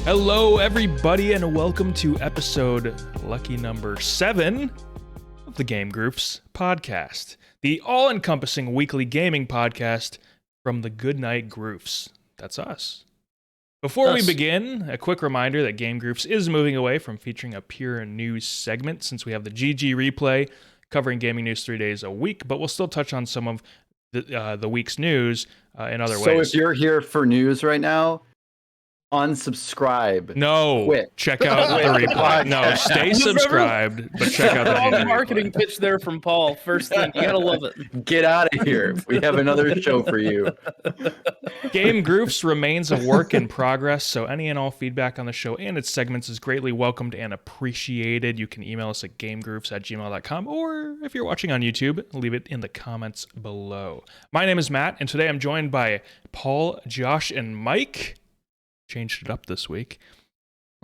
Hello, everybody, and welcome to episode lucky number 7 of the Game Groofs podcast, the all-encompassing weekly gaming podcast from the Goodnight Groofs. That's us. Before we begin, a quick reminder that Game Groofs is moving away from featuring a pure news segment since we have the GG replay covering gaming news 3 days a week, but we'll still touch on some of the week's news in other ways. So if you're here for news right now, unsubscribe. No, quit. Check out the replay. No, stay subscribed, but check out the marketing pitch there from Paul. First thing, you gotta love it. Get out of here. We have another show for you. Game Groofs remains a work in progress, so any and all feedback on the show and its segments is greatly welcomed and appreciated. You can email us at gamegroofs@gmail.com, or if you're watching on YouTube, leave it in the comments below. My name is Matt, and today I'm joined by Paul, Josh, and Mike. Changed it up this week.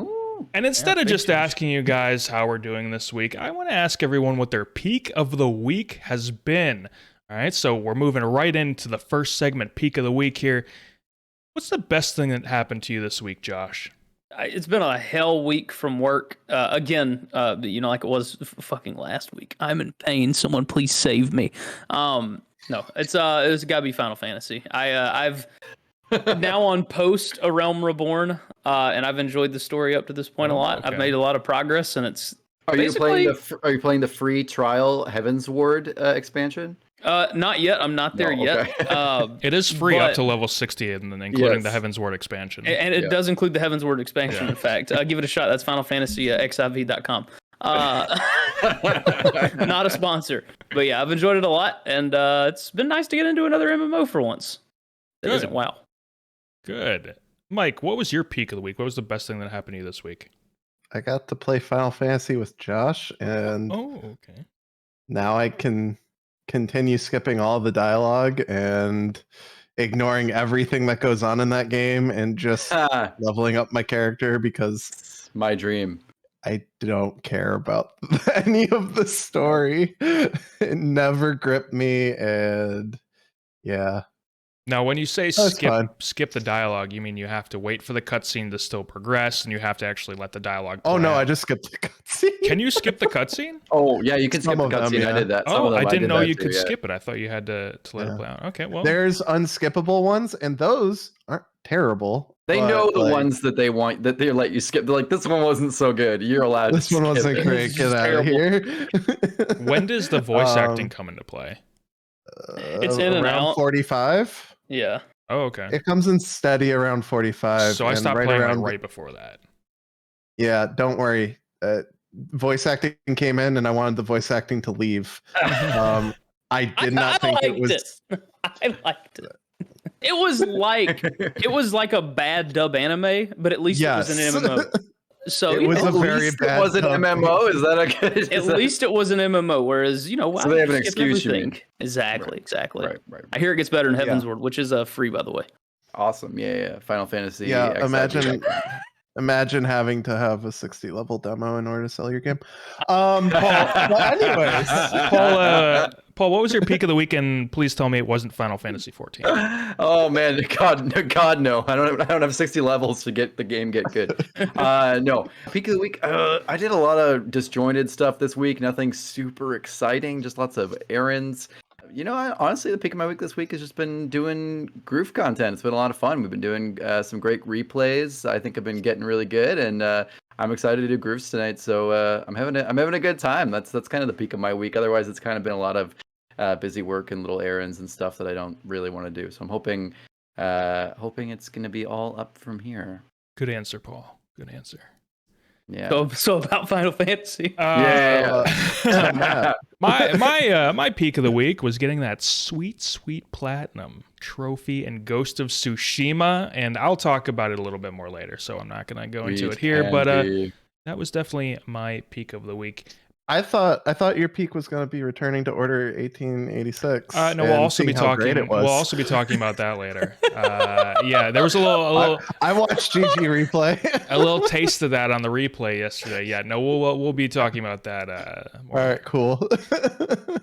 Ooh, and instead of just asking you guys how we're doing this week, I want to ask everyone what their peak of the week has been. All right, so we're moving right into the first segment, peak of the week here. What's the best thing that happened to you this week, Josh? It's been a hell week from work. Again, like it was fucking last week. I'm in pain. Someone please save me. No, it's gotta be Final Fantasy. I've now on post A Realm Reborn, and I've enjoyed the story up to this point a lot. Okay. I've made a lot of progress, and it's Are you playing the free trial Heaven's Ward expansion? Not yet. I'm not there yet. It is free up to level 60, and then including the Heaven's Ward expansion. And it does include the Heaven's Ward expansion, in fact. Give it a shot. That's FinalFantasyXIV.com. Not a sponsor. But yeah, I've enjoyed it a lot, and it's been nice to get into another MMO for once. It isn't WoW. Good. Mike, what was your peak of the week? What was the best thing that happened to you this week? I got to play Final Fantasy with Josh, and now I can continue skipping all the dialogue and ignoring everything that goes on in that game and just leveling up my character because it's my dream. I don't care about any of the story. It never gripped me, and yeah. Now, when you say skip the dialogue, you mean you have to wait for the cutscene to still progress, and you have to actually let the dialogue play. Oh, no, I just skipped the cutscene. Can you skip the cutscene? Oh, yeah, you can skip the cutscene. Yeah. I did that. I didn't know you could skip it. I thought you had to let it play out. Okay, well. There's unskippable ones, and those aren't terrible. They know the ones that they want, that they let you skip. They're like, this one wasn't so good. You're allowed this to skip This one wasn't great. Get out of here. When does the voice acting come into play? It's in and out. 45. Yeah. Oh, okay. It comes in steady around 45. So I stopped playing right before that. Yeah, don't worry. Voice acting came in, and I wanted the voice acting to leave. I did not think it was. I liked it. It was like a bad dub anime, but at least it was an MMO. So it was a very bad. It was an MMO. Is that okay? At least it was an MMO. Whereas so they have an excuse. You mean. Exactly. Right. I hear it gets better in Heaven's Ward, which is free, by the way. Awesome. Yeah. Final Fantasy. Yeah. Imagine having to have a 60 level demo in order to sell your game. Paul, anyways, Paul, what was your peak of the week? And please tell me it wasn't Final Fantasy 14. Oh man, God, no! I don't have 60 levels to get the game get good. No, peak of the week. I did a lot of disjointed stuff this week. Nothing super exciting. Just lots of errands. Honestly, the peak of my week this week has just been doing Groof content. It's been a lot of fun. We've been doing some great replays. I think I've been getting really good, and I'm excited to do Groofs tonight. So I'm having a good time. That's kind of the peak of my week. Otherwise, it's kind of been a lot of busy work and little errands and stuff that I don't really want to do. So I'm hoping it's going to be all up from here. Good answer, Paul. Good answer. Yeah. So about Final Fantasy. My peak of the week was getting that sweet platinum trophy in Ghost of Tsushima, and I'll talk about it a little bit more later, so I'm not going to go into it here, but that was definitely my peak of the week. I thought your peak was going to be returning to Order 1886. No, and we'll also seeing be how talking. great it was. We'll also be talking about that later. Yeah, there was a little. I watched GG replay. A little taste of that on the replay yesterday. Yeah, no, we'll be talking about that. More All later. right, cool.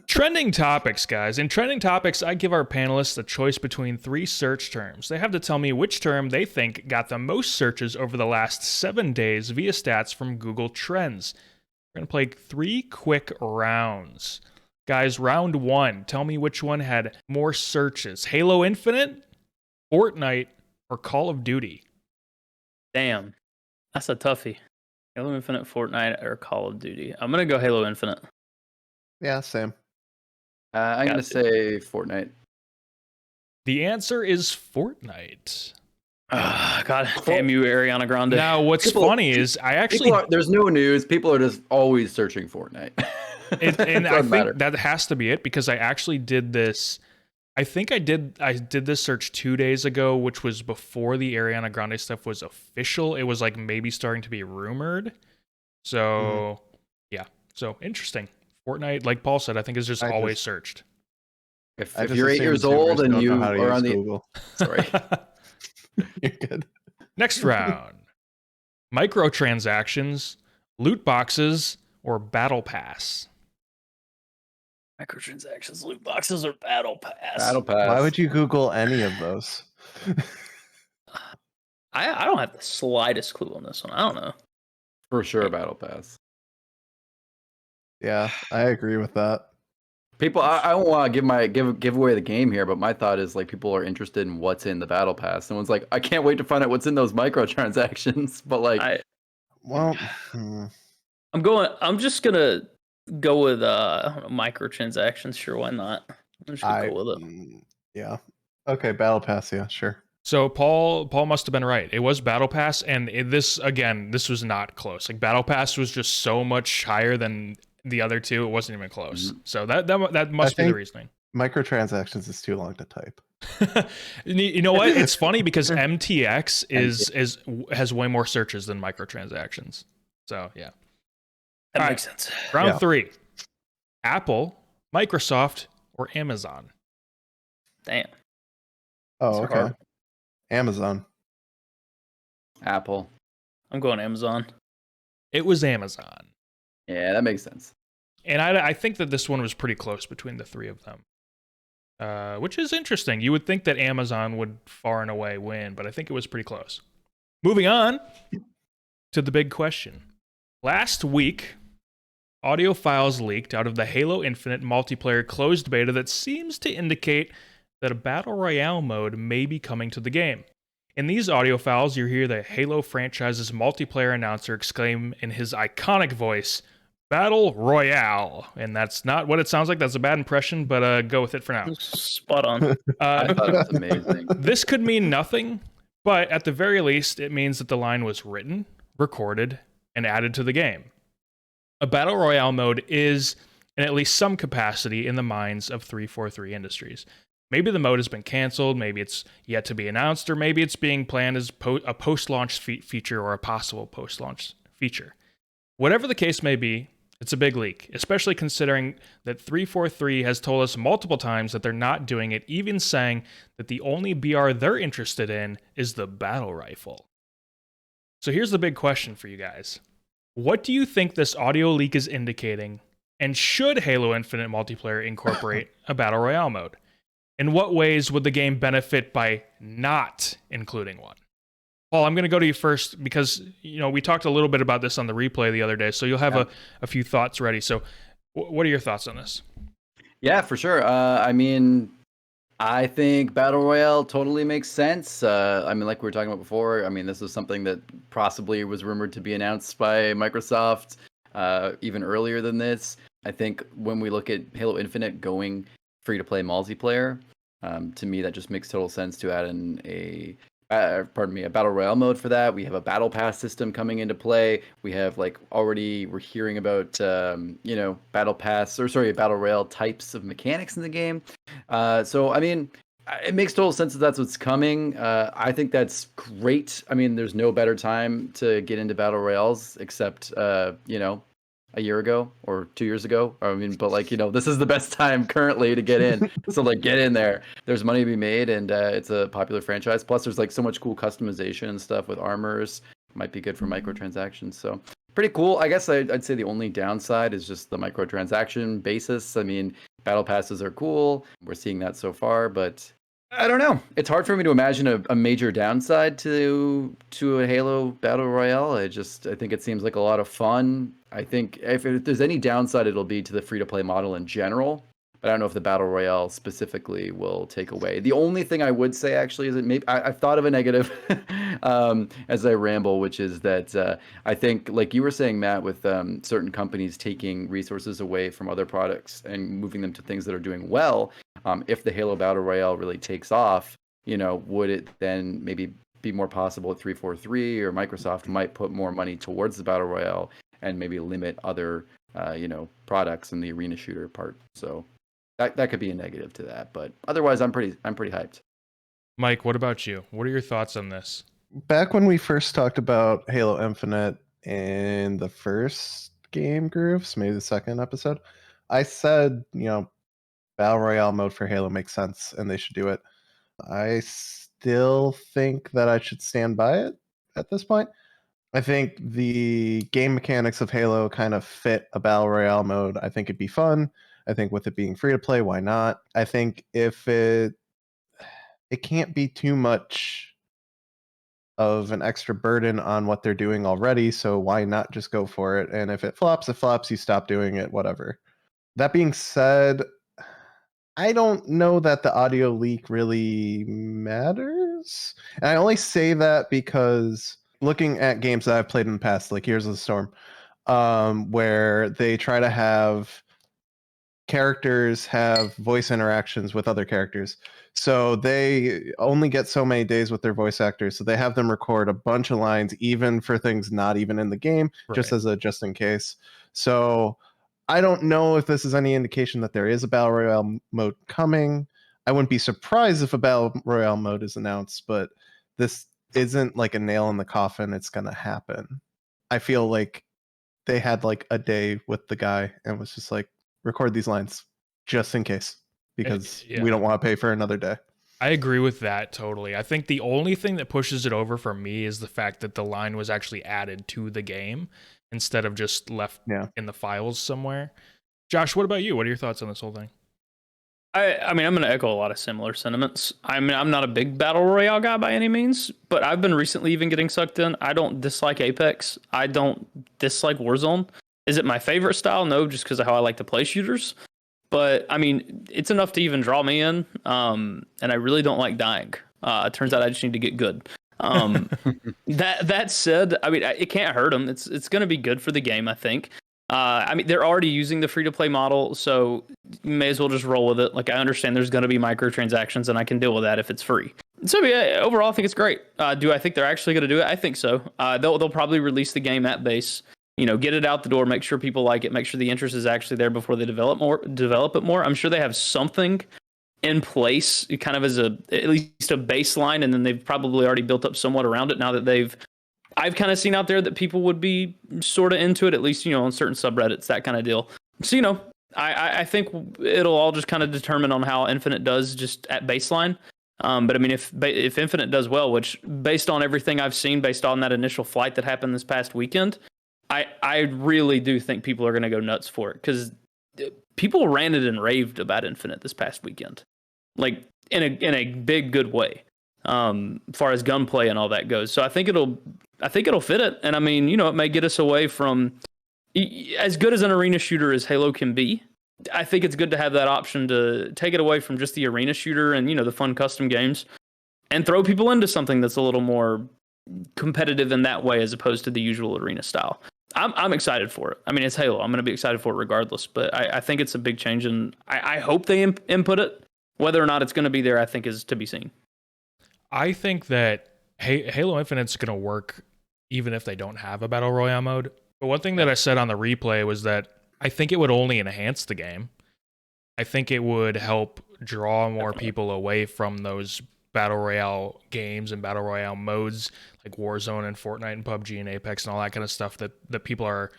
Trending topics, guys. In trending topics, I give our panelists a choice between 3 search terms. They have to tell me which term they think got the most searches over the last 7 days via stats from Google Trends. We're going to play 3 quick rounds. Guys, round 1. Tell me which one had more searches. Halo Infinite, Fortnite, or Call of Duty? Damn. That's a toughie. Halo Infinite, Fortnite, or Call of Duty. I'm going to go Halo Infinite. Yeah, same. I'm going to say Fortnite. The answer is Fortnite. God damn you, Ariana Grande. Now, what's funny is I actually... there's no news. People are just always searching Fortnite. And I think that has to be it, because I actually did this... I think I did this search 2 days ago, which was before the Ariana Grande stuff was official. It was like maybe starting to be rumored. So, yeah. So, interesting. Fortnite, like Paul said, I think is just always searched. If you're 8 years old and you are on the... Google. Sorry. You're good. Next round. Microtransactions, loot boxes, or battle pass? Microtransactions, loot boxes, or battle pass? Battle pass. Why would you Google any of those? I don't have the slightest clue on this one. I don't know. For sure, battle pass. Yeah, I agree with that. People, I don't want to give away the game here, but my thought is like people are interested in what's in the battle pass. Someone's like, I can't wait to find out what's in those microtransactions. But like, I'm just gonna go with I don't know, microtransactions. Sure, why not? I'm just gonna go with it. Yeah. Okay, battle pass. Yeah, sure. So Paul must have been right. It was battle pass, and this was not close. Like battle pass was just so much higher than the other two. It wasn't even close. Mm-hmm. So that must be the reasoning. Microtransactions is too long to type. You know what? It's funny because MTX has way more searches than microtransactions. So yeah, that makes sense. Round 3: Apple, Microsoft, or Amazon? Damn. Oh, okay. Hard. Amazon. Apple. I'm going Amazon. It was Amazon. Yeah, that makes sense. And I think that this one was pretty close between the 3 of them, which is interesting. You would think that Amazon would far and away win, but I think it was pretty close. Moving on to the big question. Last week, audio files leaked out of the Halo Infinite multiplayer closed beta that seems to indicate that a Battle Royale mode may be coming to the game. In these audio files, you hear the Halo franchise's multiplayer announcer exclaim in his iconic voice, Battle Royale. And that's not what it sounds like. That's a bad impression, but go with it for now. Spot on. I thought it was amazing. This could mean nothing, but at the very least, it means that the line was written, recorded, and added to the game. A Battle Royale mode is, in at least some capacity, in the minds of 343 Industries. Maybe the mode has been canceled, maybe it's yet to be announced, or maybe it's being planned as a post-launch feature or a possible post-launch feature. Whatever the case may be, it's a big leak, especially considering that 343 has told us multiple times that they're not doing it, even saying that the only BR they're interested in is the battle rifle. So here's the big question for you guys. What do you think this audio leak is indicating, and should Halo Infinite multiplayer incorporate a Battle Royale mode? In what ways would the game benefit by not including one? Paul, I'm going to go to you first because, we talked a little bit about this on the replay the other day, so you'll have a few thoughts ready. So what are your thoughts on this? Yeah, for sure. I think Battle Royale totally makes sense. Like we were talking about before, this is something that possibly was rumored to be announced by Microsoft even earlier than this. I think when we look at Halo Infinite going free-to-play multiplayer, to me that just makes total sense to add in a Battle Royale mode for that. We have a Battle Pass system coming into play. We have we're hearing about Battle Royale types of mechanics in the game. It makes total sense that that's what's coming. I think that's great. There's no better time to get into Battle Royales except a year ago or 2 years ago. I mean, but like, this is the best time currently to get in. So like, get in there. There's money to be made, and it's a popular franchise. Plus, there's like so much cool customization and stuff with armors. Might be good for microtransactions. So pretty cool. I guess I'd say the only downside is just the microtransaction basis. I mean, battle passes are cool. We're seeing that so far, but I don't know. It's hard for me to imagine a major downside to a Halo Battle Royale. I think it seems like a lot of fun. I think if there's any downside, it'll be to the free-to-play model in general. But I don't know if the Battle Royale specifically will take away. The only thing I would say actually is that maybe I've thought of a negative as I ramble, which is that I think, like you were saying, Matt, with certain companies taking resources away from other products and moving them to things that are doing well. If the Halo Battle Royale really takes off, would it then maybe be more possible at 343 or Microsoft might put more money towards the Battle Royale and maybe limit other, products in the arena shooter part. So that could be a negative to that, but otherwise, I'm pretty hyped. Mike, what about you? What are your thoughts on this? Back when we first talked about Halo Infinite in the first Game Groofs, maybe the second episode, I said, Battle Royale mode for Halo makes sense and they should do it. I still think that I should stand by it at this point. I think the game mechanics of Halo kind of fit a Battle Royale mode. I think it'd be fun. I think with it being free to play, why not? I think if it can't be too much of an extra burden on what they're doing already, so why not just go for it? And if it flops, you stop doing it, whatever. That being said, I don't know that the audio leak really matters. And I only say that because looking at games that I've played in the past, like Heroes of the Storm, where they try to have characters have voice interactions with other characters. So they only get so many days with their voice actors. So they have them record a bunch of lines, even for things not even in the game, just in case. So I don't know if this is any indication that there is a Battle Royale mode coming. I wouldn't be surprised if a Battle Royale mode is announced, but this isn't like a nail in the coffin. It's going to happen. I feel like they had like a day with the guy and was just like, record these lines just in case, because we don't want to pay for another day. I agree with that totally. I think the only thing that pushes it over for me is the fact that the line was actually added to the game instead of just left in the files somewhere. Josh, what about you? What are your thoughts on this whole thing? I mean, I'm going to echo a lot of similar sentiments. I mean, I'm not a big Battle Royale guy by any means, but I've been recently even getting sucked in. I don't dislike Apex. I don't dislike Warzone. Is it my favorite style? No, just because of how I like to play shooters. But, I mean, it's enough to even draw me in, and I really don't like dying. It turns out I just need to get good. That said, I mean, it can't hurt them. It's going to be good for the game, I think. I mean, they're already using the free-to-play model, so you may as well just roll with it. Like, I understand there's going to be microtransactions, and I can deal with that if it's free. So, yeah, overall, I think it's great. Do I think they're actually going to do it? I think so. They'll probably release the game at base. Get it out the door, make sure people like it, make sure the interest is actually there before they develop it more. I'm sure they have something in place, kind of as at least a baseline, and then they've probably already built up somewhat around it now that I've kind of seen out there that people would be sort of into it, at least, on certain subreddits, that kind of deal. So, I think it'll all just kind of determine on how Infinite does just at baseline. But I mean, if Infinite does well, which based on everything I've seen, based on that initial flight that happened this past weekend, I really do think people are going to go nuts for it, because people ranted and raved about Infinite this past weekend, like in a big good way, as far as gunplay and all that goes. So I think it'll fit it, and I mean, it may get us away from as good as an arena shooter as Halo can be. I think it's good to have that option to take it away from just the arena shooter and the fun custom games, and throw people into something that's a little more competitive in that way as opposed to the usual arena style. I'm excited for it. I mean, it's Halo. I'm going to be excited for it regardless, but I think it's a big change, and I hope they input it. Whether or not it's going to be there, I think, is to be seen. I think that Halo Infinite's going to work even if they don't have a Battle Royale mode. But one thing that I said on the replay was that I think it would only enhance the game. I think it would help draw more people away from those Battle Royale games and Battle Royale modes like Warzone and Fortnite and PUBG and Apex and all that kind of stuff that people are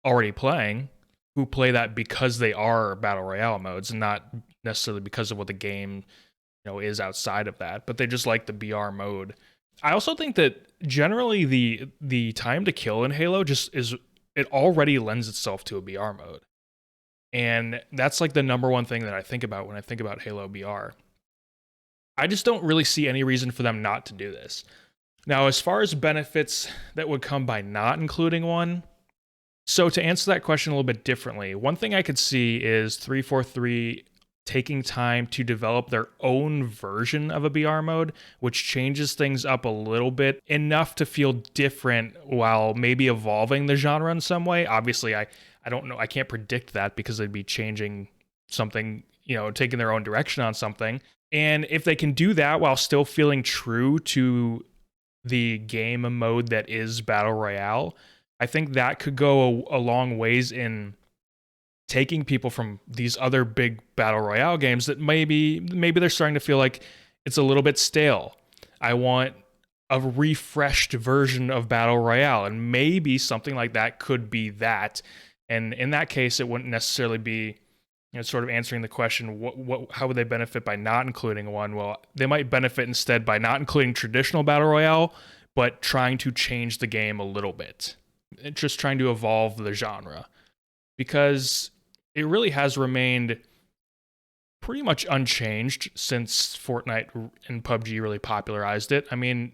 already playing, who play that because they are battle royale modes, and not necessarily because of what the game, is outside of that, but they just like the BR mode. I also think that generally the time to kill in Halo it already lends itself to a BR mode. And that's like the number one thing that I think about when I think about Halo BR. I just don't really see any reason for them not to do this. Now, as far as benefits that would come by not including one, so to answer that question a little bit differently, one thing I could see is 343 taking time to develop their own version of a BR mode, which changes things up a little bit, enough to feel different while maybe evolving the genre in some way. Obviously, I don't know. I can't predict that because they'd be changing something, taking their own direction on something. And if they can do that while still feeling true to the game mode that is Battle Royale, I think that could go a long ways in taking people from these other big Battle Royale games that maybe they're starting to feel like it's a little bit stale. I want a refreshed version of Battle Royale, and maybe something like that could be that. And in that case, it wouldn't necessarily be, sort of answering the question, how would they benefit by not including one? Well, they might benefit instead by not including traditional Battle Royale, but trying to change the game a little bit. Just trying to evolve the genre. Because it really has remained pretty much unchanged since Fortnite and PUBG really popularized it. I mean,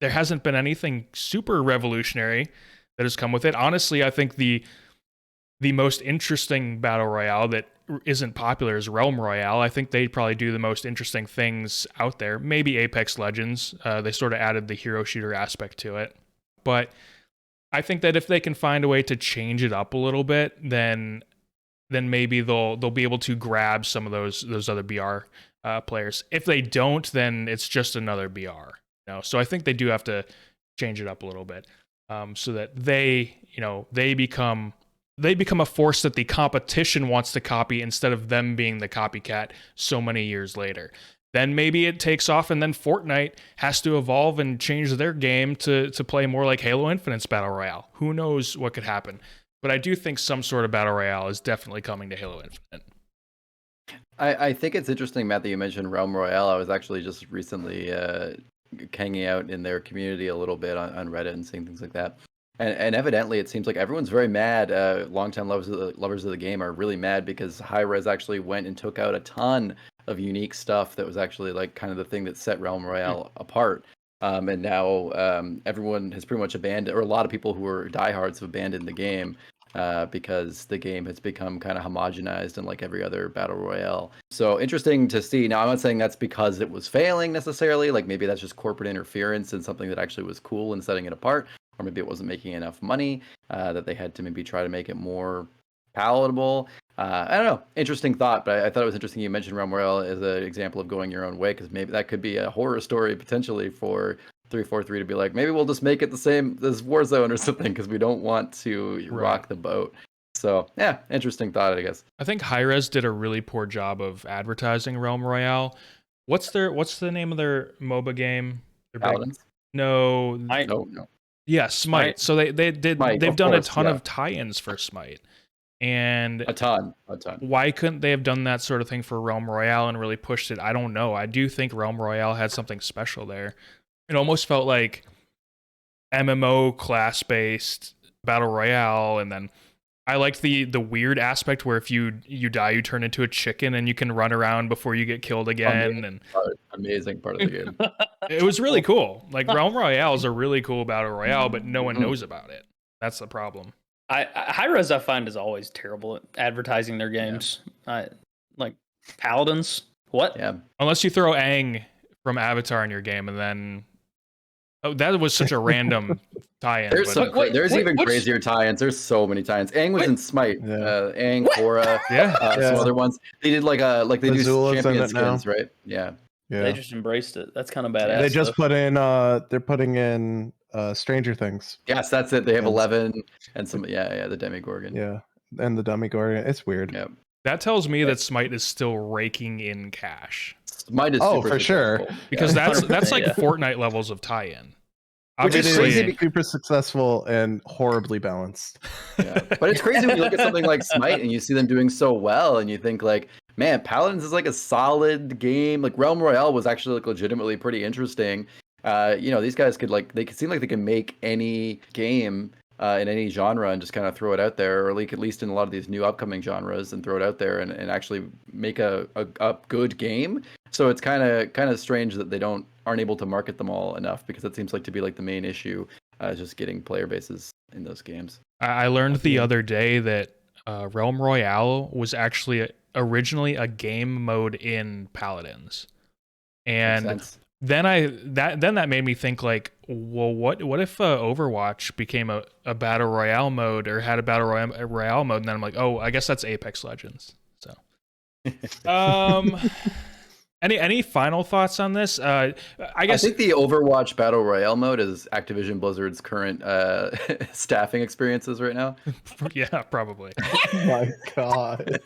there hasn't been anything super revolutionary that has come with it. Honestly, I think the most interesting Battle Royale that isn't popular is Realm Royale. I think they probably do the most interesting things out there. Maybe Apex Legends. They sort of added the hero shooter aspect to it. But I think that if they can find a way to change it up a little bit, then maybe they'll be able to grab some of those other BR players. If they don't, then it's just another BR. So I think they do have to change it up a little bit, so that they become a force that the competition wants to copy instead of them being the copycat so many years later. Then maybe it takes off, and then Fortnite has to evolve and change their game to play more like Halo Infinite's Battle Royale. Who knows what could happen? But I do think some sort of Battle Royale is definitely coming to Halo Infinite. I think it's interesting, Matt, that you mentioned Realm Royale. I was actually just recently hanging out in their community a little bit on Reddit and seeing things like that. And evidently, it seems like everyone's very mad. Longtime lovers of the game are really mad because Hi-Rez actually went and took out a ton of unique stuff that was actually like kind of the thing that set Realm Royale apart. And now everyone has pretty much abandoned, or a lot of people who were diehards have abandoned the game because the game has become kind of homogenized and like every other Battle Royale. So interesting to see. Now, I'm not saying that's because it was failing necessarily. Like maybe that's just corporate interference in something that actually was cool and setting it apart. Or maybe it wasn't making enough money that they had to maybe try to make it more palatable. I don't know. Interesting thought, but I thought it was interesting you mentioned Realm Royale as an example of going your own way, because maybe that could be a horror story potentially for 343 to be like, maybe we'll just make it the same as Warzone or something because we don't want to rock the boat. So yeah, interesting thought, I guess. I think Hi-Rez did a really poor job of advertising Realm Royale. What's the name of their MOBA game? Paladins? No. No. Yeah, Smite. So they've done a ton of tie-ins for Smite. And a ton. Why couldn't they have done that sort of thing for Realm Royale and really pushed it? I don't know. I do think Realm Royale had something special there. It almost felt like MMO class-based Battle Royale, and then I liked the weird aspect where if you die, you turn into a chicken and you can run around before you get killed again. Amazing part of the game. It was really cool. Like Realm Royale is a really cool Battle Royale, but no one knows about it. That's the problem. Hi-Rez I find is always terrible at advertising their games. Like Paladins. What? Yeah. Unless you throw Aang from Avatar in your game, and then that was such a random tie-in. There's even crazier tie-ins. There's so many tie-ins. Aang was in Smite. Aang, Korra, some other ones. They did like they do champion skins, right? Yeah. They just embraced it. That's kind of badass. They just put in. They're putting in Stranger Things. Yes, that's it. They have 11 and some. Yeah, the Demigorgon. Yeah, and the Demigorgon. It's weird. Yeah. That tells me that Smite is still raking in cash. Smite is for sure, because that's like Fortnite levels of tie-in. Which is Obviously, crazy. Super successful and horribly balanced. Yeah. But it's crazy when you look at something like Smite and you see them doing so well, and you think like, man, Paladins is like a solid game. Like Realm Royale was actually like legitimately pretty interesting. These guys they could seem like they can make any game in any genre and just kind of throw it out there, or like at least in a lot of these new upcoming genres, and throw it out there and actually make a good game. So it's kind of strange that they aren't able to market them all enough, because that seems like to be like the main issue, just getting player bases in those games. I learned the other day that Realm Royale was actually originally a game mode in Paladins, and then that made me think like, well, what if Overwatch became a battle royale mode, or had a battle royale mode, and then I'm like, oh, I guess that's Apex Legends. So, any final thoughts on this? I think the Overwatch battle royale mode is Activision Blizzard's current staffing experiences right now. Yeah, probably. Oh my God.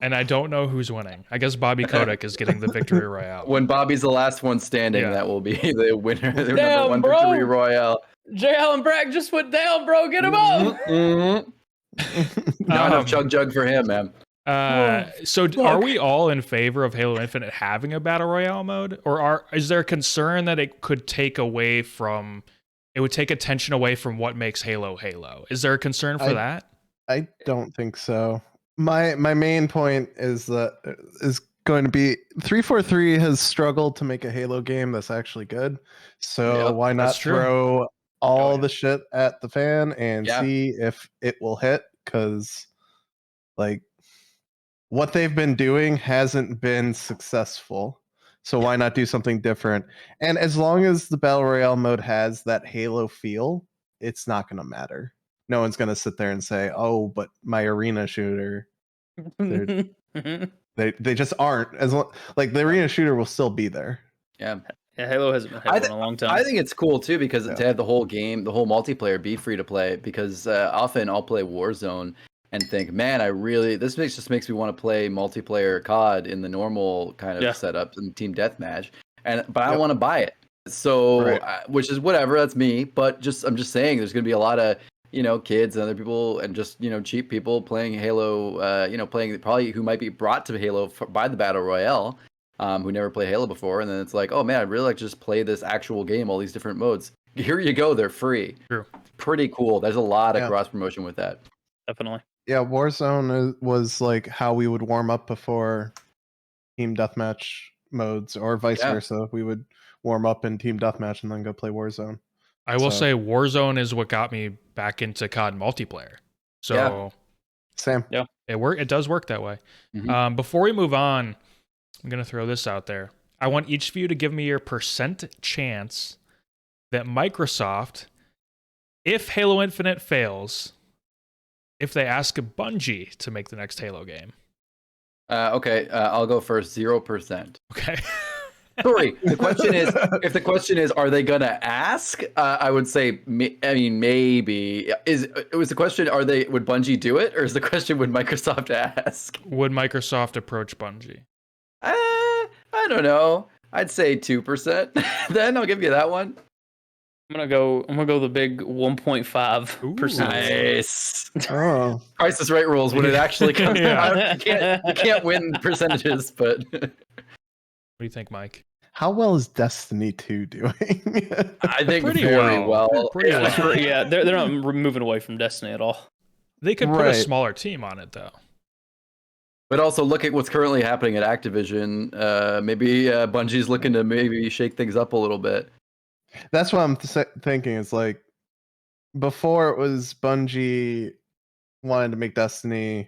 And I don't know who's winning. I guess Bobby Kotick is getting the victory royale. When Bobby's the last one standing, that will be the winner. The Damn, number one bro. victory royale. J. Allen Brack just went down, bro. Get him up. Not enough chug for him, man. Are we all in favor of Halo Infinite having a battle royale mode, or is there a concern that it could take attention away from what makes Halo Halo? Is there a concern for that? I don't think so. My main point is going to be 343 has struggled to make a Halo game that's actually good. So why not throw all the shit at the fan and see if it will hit? Because like what they've been doing hasn't been successful. So why not do something different? And as long as the Battle Royale mode has that Halo feel, it's not going to matter. No one's going to sit there and say, oh, but my arena shooter, they just aren't. Like the arena shooter will still be there. Yeah. Halo hasn't been Halo in a long time. I think it's cool too, because to have the whole game, the whole multiplayer be free to play, because often I'll play Warzone and think, man, this just makes me want to play multiplayer COD in the normal kind of setup and team deathmatch, but I don't want to buy it. So, which is whatever, that's me. But I'm just saying, there's going to be a lot of kids and other people and just cheap people playing Halo, playing probably who might be brought to Halo by the Battle Royale, who never played Halo before, and then it's like, oh man, I'd really like to just play this actual game, all these different modes. Here you go, they're free. True. Pretty cool. There's a lot of cross promotion with that. Definitely. Yeah, Warzone was like how we would warm up before team deathmatch modes, or vice versa. We would warm up in team deathmatch and then go play Warzone. I will say Warzone is what got me back into COD multiplayer. So same. Yeah. It does work that way. Mm-hmm. Before we move on, I'm going to throw this out there. I want each of you to give me your percent chance that Microsoft, if Halo Infinite fails, if they ask Bungie to make the next Halo game. Okay, I'll go first. 0%. Okay. Sorry. If the question is, are they gonna ask? I would say, maybe. Was the question, would Bungie do it, or is the question, would Microsoft ask? Would Microsoft approach Bungie? I don't know. I'd say 2%. Then I'll give you that one. I'm gonna go the big 1.5%. Nice. Oh. Price is Right rules when it actually comes out. You can't win percentages, but what do you think, Mike? How well is Destiny 2 doing? I think pretty very well. Pretty well. Yeah, they're not moving away from Destiny at all. They could put a smaller team on it though. But also look at what's currently happening at Activision. Maybe Bungie's looking to maybe shake things up a little bit. That's what I'm thinking. Is like before it was Bungie wanted to make Destiny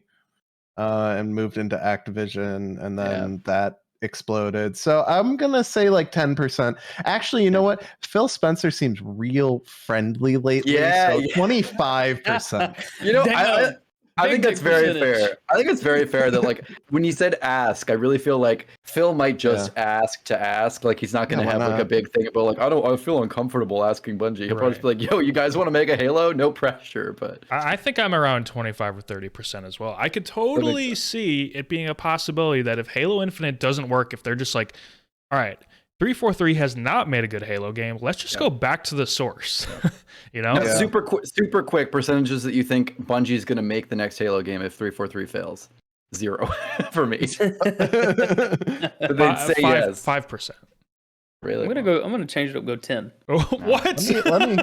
and moved into Activision, and then that exploded. So I'm gonna say like 10%. Actually, you know what? Phil Spencer seems real friendly lately. Yeah, so 25%. I think that's very fair. I think it's very fair that, like, when you said ask, I really feel like Phil might just ask to ask. Like, he's not going to have like a big thing about like, I feel uncomfortable asking Bungie. He'll probably just be like, yo, you guys want to make a Halo? No pressure. But I think I'm around 25 or 30% as well. I could totally see it being a possibility that if Halo Infinite doesn't work, if they're just like, all right, 343 has not made a good Halo game. Let's just go back to the source. You know? Now, super quick percentages that you think Bungie's going to make the next Halo game if 343 fails. 0 for me. They'd say yes. 5%. Really? I'm gonna change it up. Go 10. What? Let me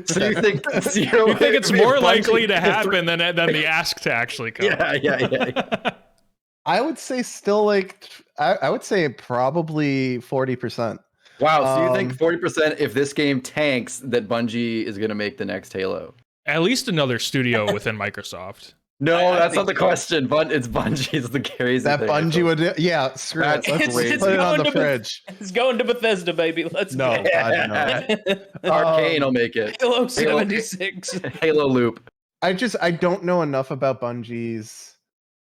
So you think 0? You think it's more likely to happen than the ask to actually come? Yeah. I would say still like I would say probably 40%. Wow. So you think 40% if this game tanks that Bungie is going to make the next Halo? At least another studio within Microsoft. No, that's not the question. But it's Bungie's the crazy That thing. Bungie would, so let's put it on the fridge. It's going to Bethesda, baby. Let's No, go. God, no. Arcane will make it. Halo 76. Halo Loop. I don't know enough about Bungie's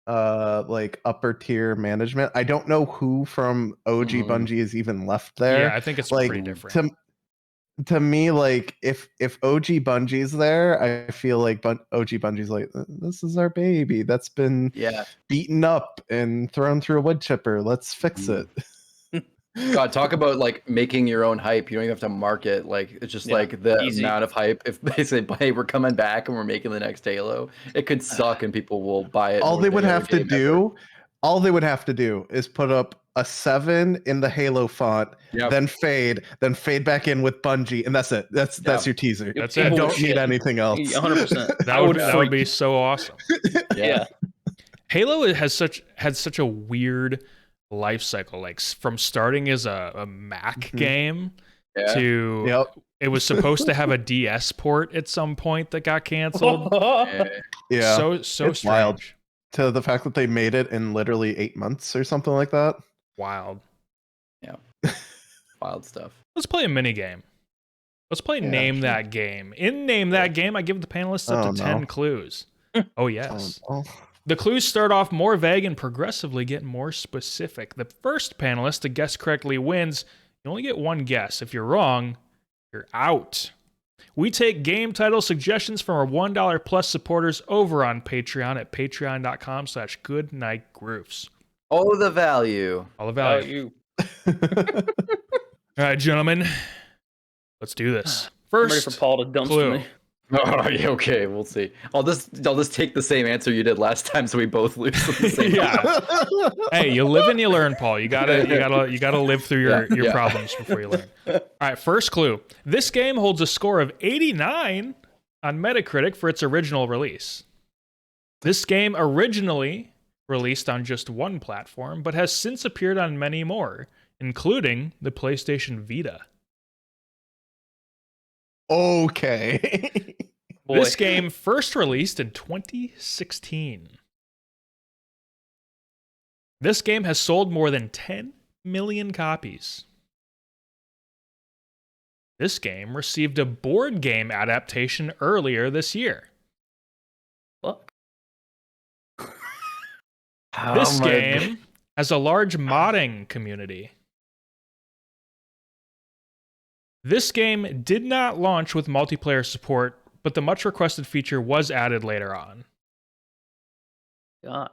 like upper tier management. I don't know who from OG Bungie is even left there. Yeah, I think it's like pretty different. To me, like if OG Bungie's there, I feel like OG Bungie's like, this is our baby that's been beaten up and thrown through a wood chipper. Let's fix it. God, talk about like making your own hype. You don't even have to market. Like it's just like the amount of hype. If they say, "Hey, we're coming back and we're making the next Halo," it could suck and people will buy it. All they would have to do is put up a 7 in the Halo font, then fade back in with Bungie, and that's it. That's your teaser. That's you it. don't need anything else. 100%. That would be so awesome. Yeah. Halo had such a weird life cycle, like from starting as a Mac game to it was supposed to have a DS port at some point that got canceled. So it's strange. Wild. To the fact that they made it in literally 8 months or something like that. Wild. Yeah. Wild stuff. Let's play a mini game. Let's play Name That Game. In Name That Game, I give the panelists up to 10 clues. Oh, yes. The clues start off more vague and progressively get more specific. The first panelist to guess correctly wins. You only get one guess. If you're wrong, you're out. We take game title suggestions from our $1 plus supporters over on Patreon at patreon.com/goodnightgroofs. All the value. All the value. All right, gentlemen. Let's do this. First, I'm ready for Paul to dumpster me. Oh, yeah, okay, we'll see. I'll just take the same answer you did last time, so we both lose. The same Hey, you live and you learn, Paul. You gotta live through your problems before you learn. All right, first clue. This game holds a score of 89 on Metacritic for its original release. This game originally released on just one platform, but has since appeared on many more, including the PlayStation Vita. Okay. This game first released in 2016. This game has sold more than 10 million copies. This game received a board game adaptation earlier this year. What? This game has a large modding community. This game did not launch with multiplayer support, but the much requested feature was added later on. God.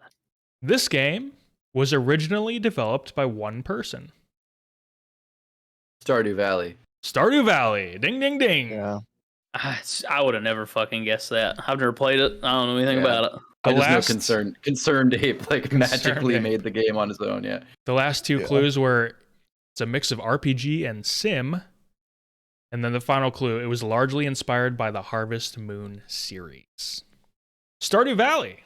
This game was originally developed by one person. Stardew Valley. Stardew Valley. Ding, ding, ding. Yeah. I would have never fucking guessed that. I've never played it. I don't know anything about it. I just know Concerned Ape magically made the game on his own, yeah. The last two clues were it's a mix of RPG and sim. And then the final clue, it was largely inspired by the Harvest Moon series. Stardew Valley.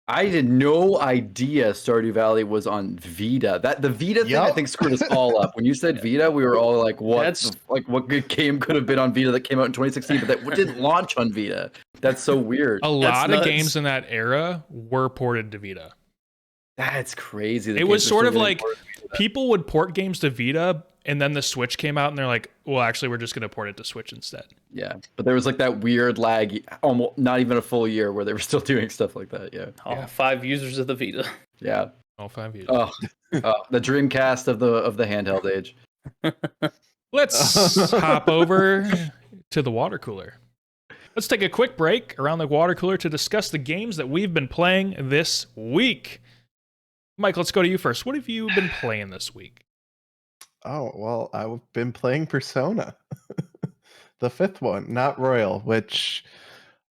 I had no idea Stardew Valley was on Vita. The Vita thing, I think, screwed us all up. When you said Vita, we were all like, what good game could have been on Vita that came out in 2016, but that didn't launch on Vita? That's so weird. A lot of games in that era were ported to Vita. That's crazy. It was sort of like people would port games to Vita, and then the Switch came out, and they're like, well, actually, we're just going to port it to Switch instead. Yeah, but there was like that weird lag, almost not even a full year, where they were still doing stuff like that. Yeah. All 5 users of the Vita. Yeah. All 5 users. Oh, the Dreamcast of the handheld age. Let's hop over to the water cooler. Let's take a quick break around the water cooler to discuss the games that we've been playing this week. Mike, let's go to you first. What have you been playing this week? Oh, well, I've been playing Persona, the 5th one, not Royal, which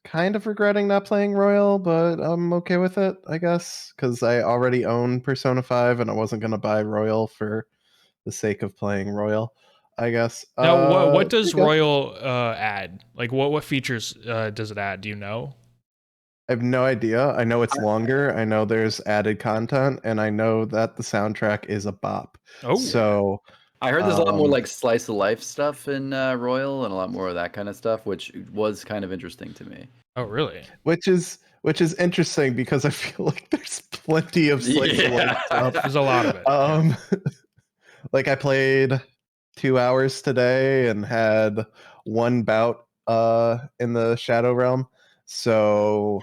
kind of regretting not playing Royal, but I'm okay with it, I guess, because I already own Persona 5 and I wasn't going to buy Royal for the sake of playing Royal, I guess. Now, what does pretty good. Royal add? Like, what features does it add? Do you know? I have no idea. I know it's longer. I know there's added content, and I know that the soundtrack is a bop. Oh, So I heard there's a lot more like slice of life stuff in Royal and a lot more of that kind of stuff, which was kind of interesting to me. oh, really? which is interesting because I feel like there's plenty of slice of life stuff. There's a lot of it. Like I played 2 hours today and had one bout in the Shadow Realm. So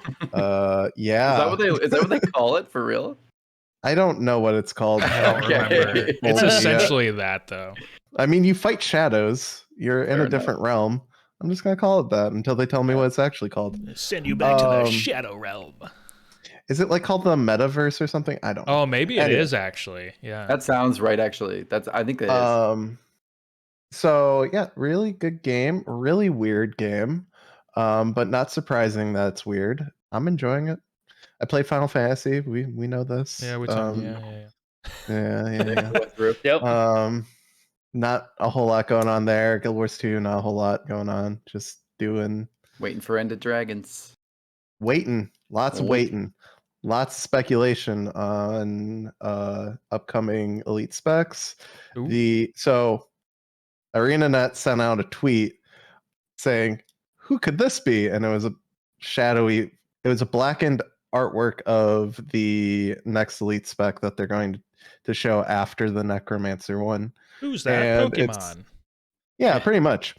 yeah. Is that what they call it for real? I don't know what it's called. I don't remember. It's essentially that, though. I mean, you fight shadows. You're in a different realm. I'm just gonna call it that until they tell me what it's actually called. Send you back to the Shadow Realm. Is it like called the metaverse or something? I don't know. Oh, maybe it is actually. Yeah. That sounds right, actually. I think that is. So yeah, really good game, really weird game. But not surprising that it's weird. I'm enjoying it. I played Final Fantasy. We know this. Yeah, we talked. Yeah. Yep. Not a whole lot going on there. Guild Wars 2, not a whole lot going on. Just waiting for Ended Dragons. Lots of waiting. Lots of speculation on upcoming elite specs. So ArenaNet sent out a tweet saying, "Who could this be?" And it was a blackened artwork of the next elite spec that they're going to show after the Necromancer one. Who's that? And Pokemon. Yeah, pretty much.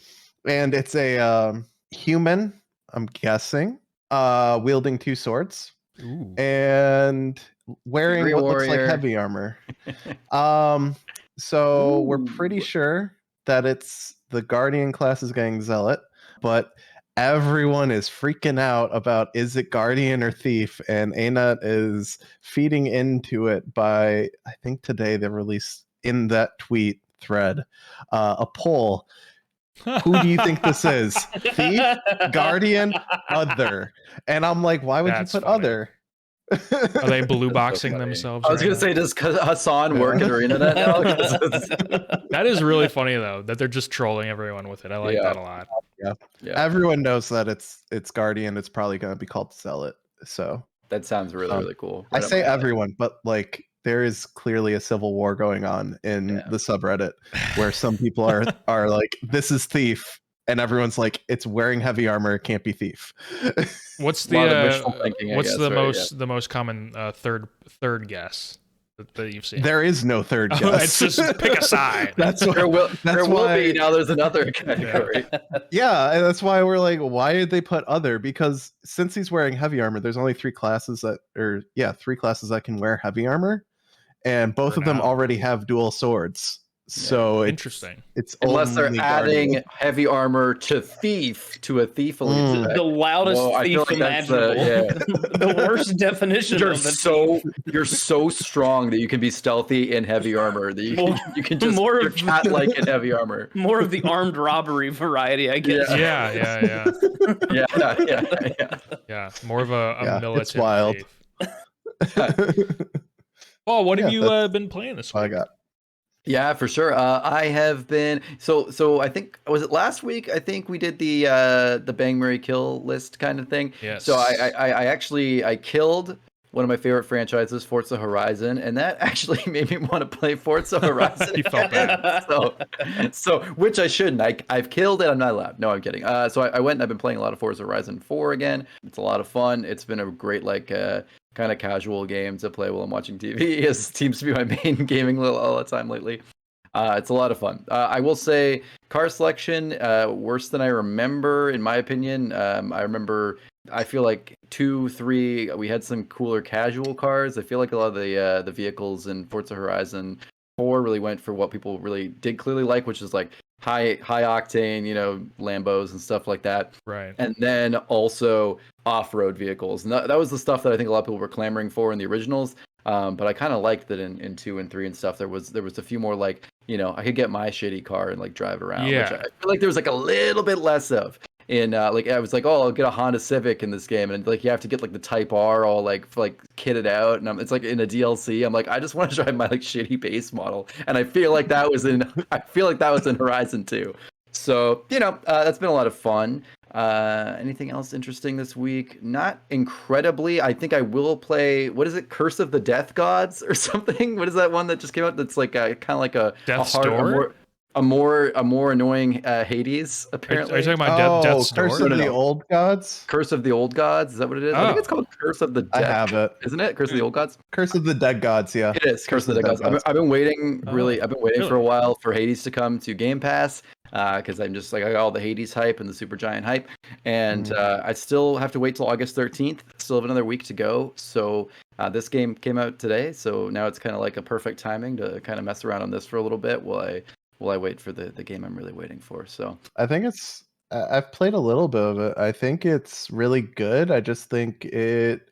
And it's a human, I'm guessing, wielding 2 swords. Ooh. And wearing what looks like heavy armor. So we're pretty sure that it's the Guardian class is getting Zealot, but everyone is freaking out about is it Guardian or Thief, and ANET is feeding into it by, I think today they released in that tweet thread a poll. Who do you think this is? Thief, Guardian, Other? And I'm like, why would you put Other? Are they blue boxing themselves? I was going to say, does Hassan work at ArenaNet now? That is really funny though, that they're just trolling everyone with it. I like that a lot. Yeah. Everyone knows that it's Guardian. It's probably going to be called Zealot. So that sounds really cool. Right, I say everyone, but like there is clearly a civil war going on in the subreddit where some people are like, this is Thief, and everyone's like, it's wearing heavy armor, it can't be Thief. What's the most common third guess that you've seen? There is no third guess. It's just pick a side. There will be. Now there's another category. Yeah, and that's why we're like, why did they put Other? Because since he's wearing heavy armor, there's only 3 classes that can wear heavy armor, and both of them already have dual swords. So interesting. It's unless they're adding heavy armor to Thief to a Thief elite spec. The loudest thief imaginable. The worst definition. You're so strong that you can be stealthy in heavy armor. That you can just you're cat-like in heavy armor. More of the armed robbery variety, I guess. Yeah. Yeah. More of a militant. It's wild. Oh, what have you been playing this week? I got. Yeah, for sure. I have been so I think, was it last week? I think we did the Bang Marry Kill list kind of thing. Yes. So I killed one of my favorite franchises, Forza Horizon, and that actually made me want to play Forza Horizon. You felt bad. So which I shouldn't. I've killed it. I'm not allowed. No, I'm kidding. So I went and I've been playing a lot of Forza Horizon 4 again. It's a lot of fun. It's been a great kind of casual game to play while I'm watching TV. It seems to be my main gaming all the time lately. It's a lot of fun. I will say car selection, worse than I remember, in my opinion. I feel like 2, 3, we had some cooler casual cars. I feel like a lot of the vehicles in Forza Horizon 4 really went for what people really did clearly like, which is like high octane, Lambos and stuff like that. Right. And then also off-road vehicles. And that was the stuff that I think a lot of people were clamoring for in the originals. But I kind of liked that in 2 and 3 and stuff. There was a few more like, I could get my shitty car and like drive it around. Yeah. Which I feel like there was like a little bit less of. In like I was like, oh, I'll get a Honda Civic in this game, and like you have to get like the Type R all like kitted out, and it's like in a DLC. I'm like, I just want to drive my like shitty base model, and I feel like that was in Horizon 2. So that's been a lot of fun. Anything else interesting this week? Not incredibly. I think I will play. What is it? Curse of the Death Gods or something? What is that one that just came out? That's like kind of like a a more annoying Hades, apparently. Are you talking about Death's Door? Curse of the Old Gods? Curse of the Old Gods, is that what it is? I think it's called Curse of the Dead. I have it. Isn't it? Curse of the Old Gods? Curse of the Dead Gods, yeah. It is. Curse of the Dead Gods. I've been waiting, for a while for Hades to come to Game Pass, because I'm just like, I got all the Hades hype and the Supergiant hype, and I still have to wait till August 13th. Still have another week to go, so this game came out today, so now it's kind of like a perfect timing to kind of mess around on this for a little bit while I wait for the game I'm really waiting for. So I think I've played a little bit of it. I think it's really good. I just think it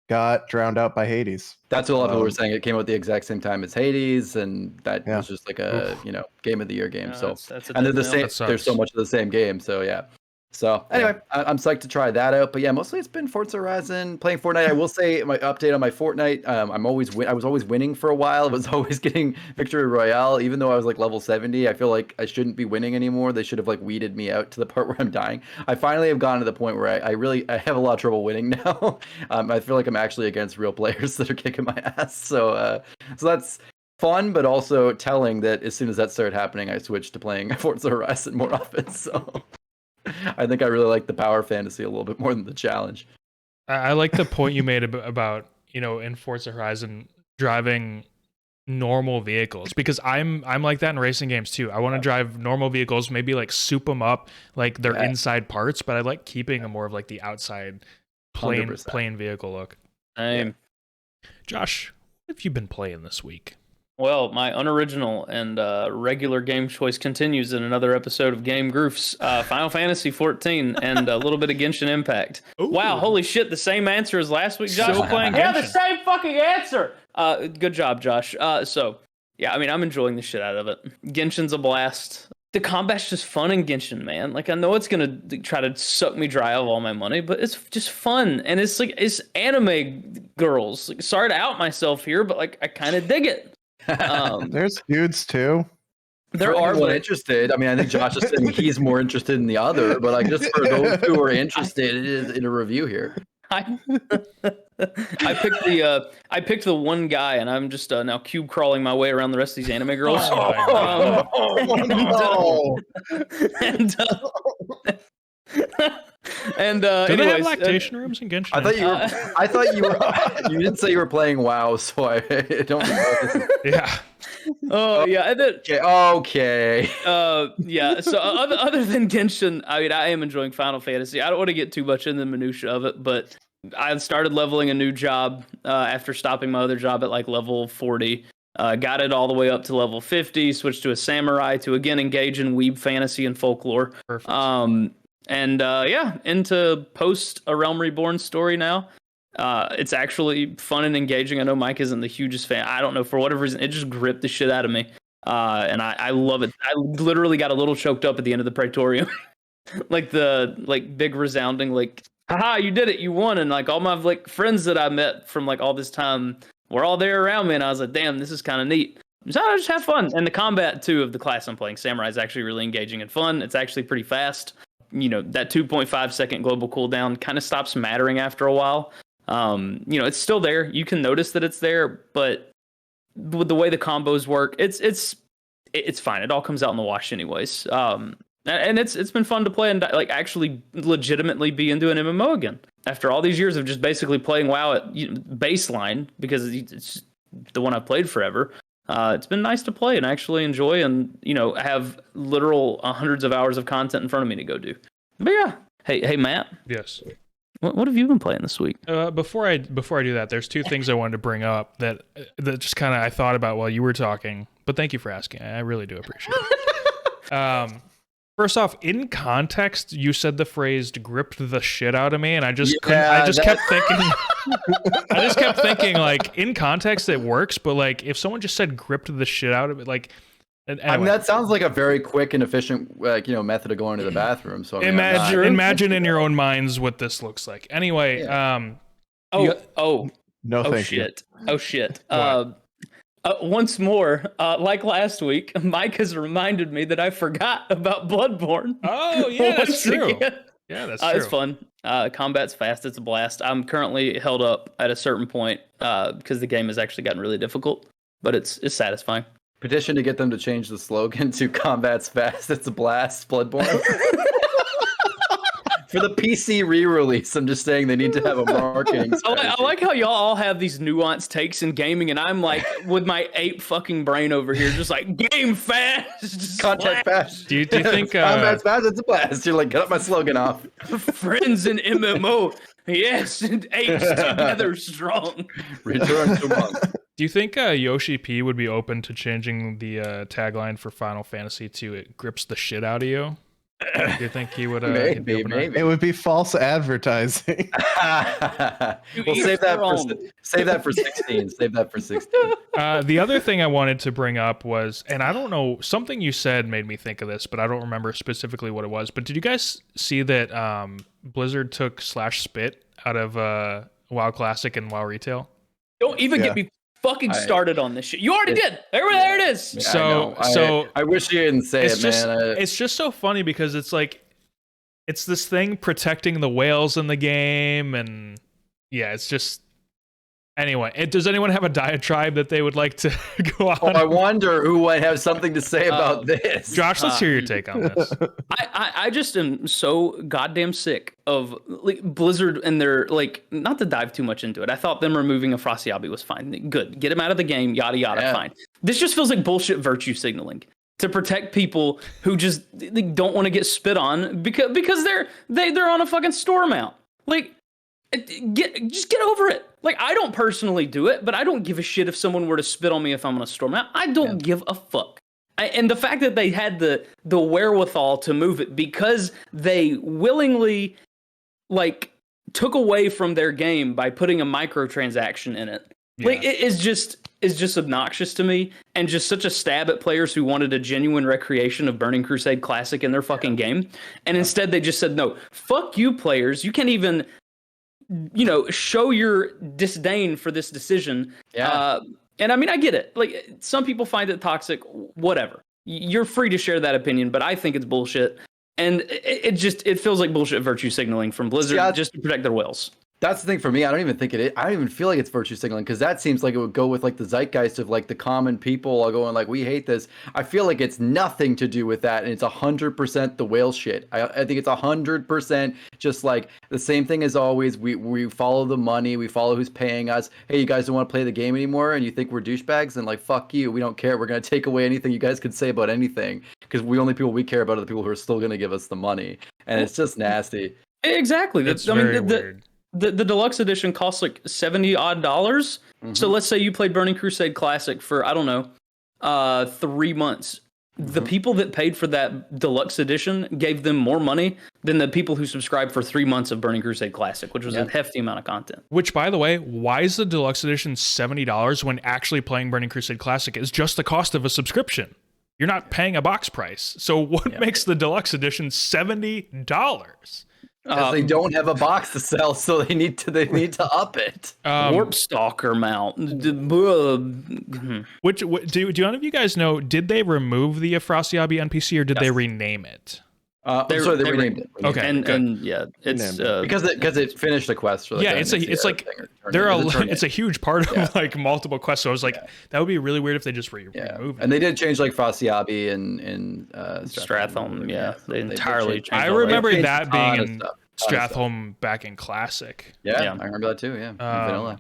got drowned out by Hades. That's what a lot of people were saying. It came out the exact same time as Hades, and that was just like a game of the year game. That's and they're the same. There's so much of the same game. So yeah. So anyway, I'm psyched to try that out. But yeah, mostly it's been Forza Horizon, playing Fortnite. I will say my update on my Fortnite. I was always winning for a while. I was always getting Victory Royale, even though I was like level 70. I feel like I shouldn't be winning anymore. They should have like weeded me out to the part where I'm dying. I finally have gotten to the point where I have a lot of trouble winning now. I feel like I'm actually against real players that are kicking my ass. So that's fun, but also telling that as soon as that started happening, I switched to playing Forza Horizon more often. So I think I really like the power fantasy a little bit more than the challenge. I like the point you made about in Forza Horizon driving normal vehicles, because I'm like that in racing games too. I want to drive normal vehicles, maybe like soup them up like they're inside parts, but I like keeping a more of like the outside plain vehicle look. Josh, what have you been playing this week? Well, my unoriginal and regular game choice continues in another episode of Game Groofs, Final Fantasy 14, and a little bit of Genshin Impact. Ooh. Wow, holy shit, the same answer as last week, Josh. Still playing Genshin. Yeah, the same fucking answer. Good job, Josh. So, yeah, I mean, I'm enjoying the shit out of it. Genshin's a blast. The combat's just fun in Genshin, man. Like, I know it's gonna try to suck me dry of all my money, but it's just fun, and it's like, it's anime girls. Like, sorry to out myself here, but like, I kind of dig it. There's dudes too. There are people interested. I mean, I think Josh is saying he's more interested in the other, but like just for those who are interested in a review here. I picked the one guy, and I'm just now cube crawling my way around the rest of these anime girls. And do they have anyways, lactation rooms in Genshin? I thought you were. You didn't say you were playing WoW, so I don't know. Yeah. Oh yeah. And then, okay. Yeah. So other than Genshin, I mean, I am enjoying Final Fantasy. I don't want to get too much in the minutia of it, but I started leveling a new job after stopping my other job at like level 40. Got it all the way up to level 50. Switched to a samurai to again engage in weeb fantasy and folklore. Perfect. And into post A Realm Reborn story now. It's actually fun and engaging. I know Mike isn't the hugest fan. I don't know, for whatever reason, it just gripped the shit out of me. And I love it. I literally got a little choked up at the end of the Praetorium. Like the big resounding like, haha, you did it, you won. And like all my like friends that I met from like all this time were all there around me, and I was like, damn, this is kind of neat. So I just have fun. And the combat too of the class I'm playing, Samurai, is actually really engaging and fun. It's actually pretty fast. That 2.5 second global cooldown kind of stops mattering after a while. It's still there. You can notice that it's there, but with the way the combos work, it's fine. It all comes out in the wash anyways. And it's been fun to play and like actually legitimately be into an MMO again after all these years of just basically playing WoW at baseline, because it's the one I've played forever. It's been nice to play and actually enjoy and, have literal hundreds of hours of content in front of me to go do. But yeah. Hey, Matt. Yes. What have you been playing this week? Before I do that, there's two things I wanted to bring up that just kind of I thought about while you were talking, but thank you for asking. I really do appreciate it. First off, in context, you said the phrase "gripped the shit out of me," and I just kept thinking. I just kept thinking, like, in context it works, but like if someone just said gripped the shit out of it, like, anyway. I mean, that sounds like a very quick and efficient, like, method of going to the bathroom. So I mean, imagine in your own minds what this looks like. Anyway, Yeah. No, thank shit. you. Oh shit. Once more, like last week, Mike has reminded me that I forgot about Bloodborne. Oh yeah, that's Once true. again. Yeah, that's true. It's fun. Combat's fast. It's a blast. I'm currently held up at a certain point because the game has actually gotten really difficult, but it's satisfying. Petition to get them to change the slogan to "Combat's fast, it's a blast." Bloodborne. For the PC re-release, I'm just saying they need to have a marketing strategy. I like how y'all all have these nuanced takes in gaming, and I'm like, with my ape fucking brain over here, just like, game fast, Contact fast. Do you think Combat's fast, it's a blast? You're like, get up my slogan off. Friends in MMO, yes, and apes together strong. Return to monk. Do you think Yoshi P would be open to changing the tagline for Final Fantasy to "It grips the shit out of you"? Do you think he would? Maybe. It would be false advertising. We'll save that for 16. Save that for 16. The other thing I wanted to bring up was, and I don't know, something you said made me think of this, but I don't remember specifically what it was. But did you guys see that Blizzard took /spit out of WoW Classic and WoW Retail? Don't even get me fucking started on this shit. You already did. There it is. Yeah, I wish you didn't say it, man. It's just so funny because it's like, it's this thing protecting the whales in the game, and yeah, it's just. Anyway, does anyone have a diatribe that they would like to go on? Oh, I wonder who might have something to say about this. Josh, let's hear your take on this. I just am so goddamn sick of like Blizzard and their, like, not to dive too much into it. I thought them removing Afrasiabi was fine. Good. Get him out of the game, yada, yada, fine. This just feels like bullshit virtue signaling to protect people who just don't want to get spit on because they're on a fucking store mount. Like, just get over it. Like, I don't personally do it, but I don't give a shit if someone were to spit on me if I'm on a storm. I don't give a fuck. And the fact that they had the wherewithal to move it because they willingly, like, took away from their game by putting a microtransaction in it. Yeah. Like, it is just obnoxious to me, and just such a stab at players who wanted a genuine recreation of Burning Crusade Classic in their fucking game. And instead they just said, no, fuck you players. You can't even, show your disdain for this decision. Yeah. And I mean, I get it. Like, some people find it toxic, whatever. You're free to share that opinion, but I think it's bullshit. And it feels like bullshit virtue signaling from Blizzard just to protect their whales. That's the thing for me. I don't even think it is. I don't even feel like it's virtue signaling, because that seems like it would go with like the zeitgeist of like the common people all going like, we hate this. I feel like it's nothing to do with that, and it's 100% the whale shit. I think it's 100% just like the same thing as always. We follow the money. We follow who's paying us. Hey, you guys don't want to play the game anymore, and you think we're douchebags? And like, fuck you. We don't care. We're gonna take away anything you guys could say about anything, because the only people we care about are the people who are still gonna give us the money, and it's just nasty. Exactly. It's very weird. The deluxe edition costs like $70 odd. Mm-hmm. So let's say you played Burning Crusade Classic for, I don't know, 3 months. Mm-hmm. The people that paid for that deluxe edition gave them more money than the people who subscribed for 3 months of Burning Crusade Classic, which was a hefty amount of content. Which, by the way, why is the deluxe edition $70 when actually playing Burning Crusade Classic is just the cost of a subscription? You're not paying a box price. So what makes the deluxe edition $70? Because they don't have a box to sell, so they need to up it. Warp Stalker mount. Which do none of you guys know? Did they remove the Afrasiabi NPC, or did they rename it? They renamed it. Okay, and yeah, it's because it finished the quest. For it's a huge part of like multiple quests. So I was like, that would be really weird if they just removed it. And they did change like Frasiabi and Stratholme. Yeah, they entirely changed. I remember that being in Stratholme back in Classic. Yeah, I remember that too. Yeah, vanilla.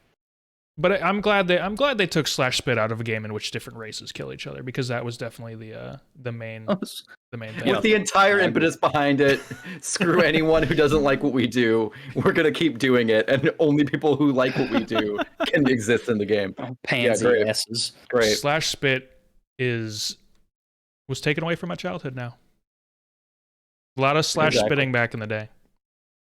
But I'm glad they took /spit out of a game in which different races kill each other, because that was definitely the main thing. With the entire impetus behind it, screw anyone who doesn't like what we do. We're gonna keep doing it, and only people who like what we do can exist in the game. Pansy asses. Great. /spit was taken away from my childhood now. A lot of /spitting back in the day.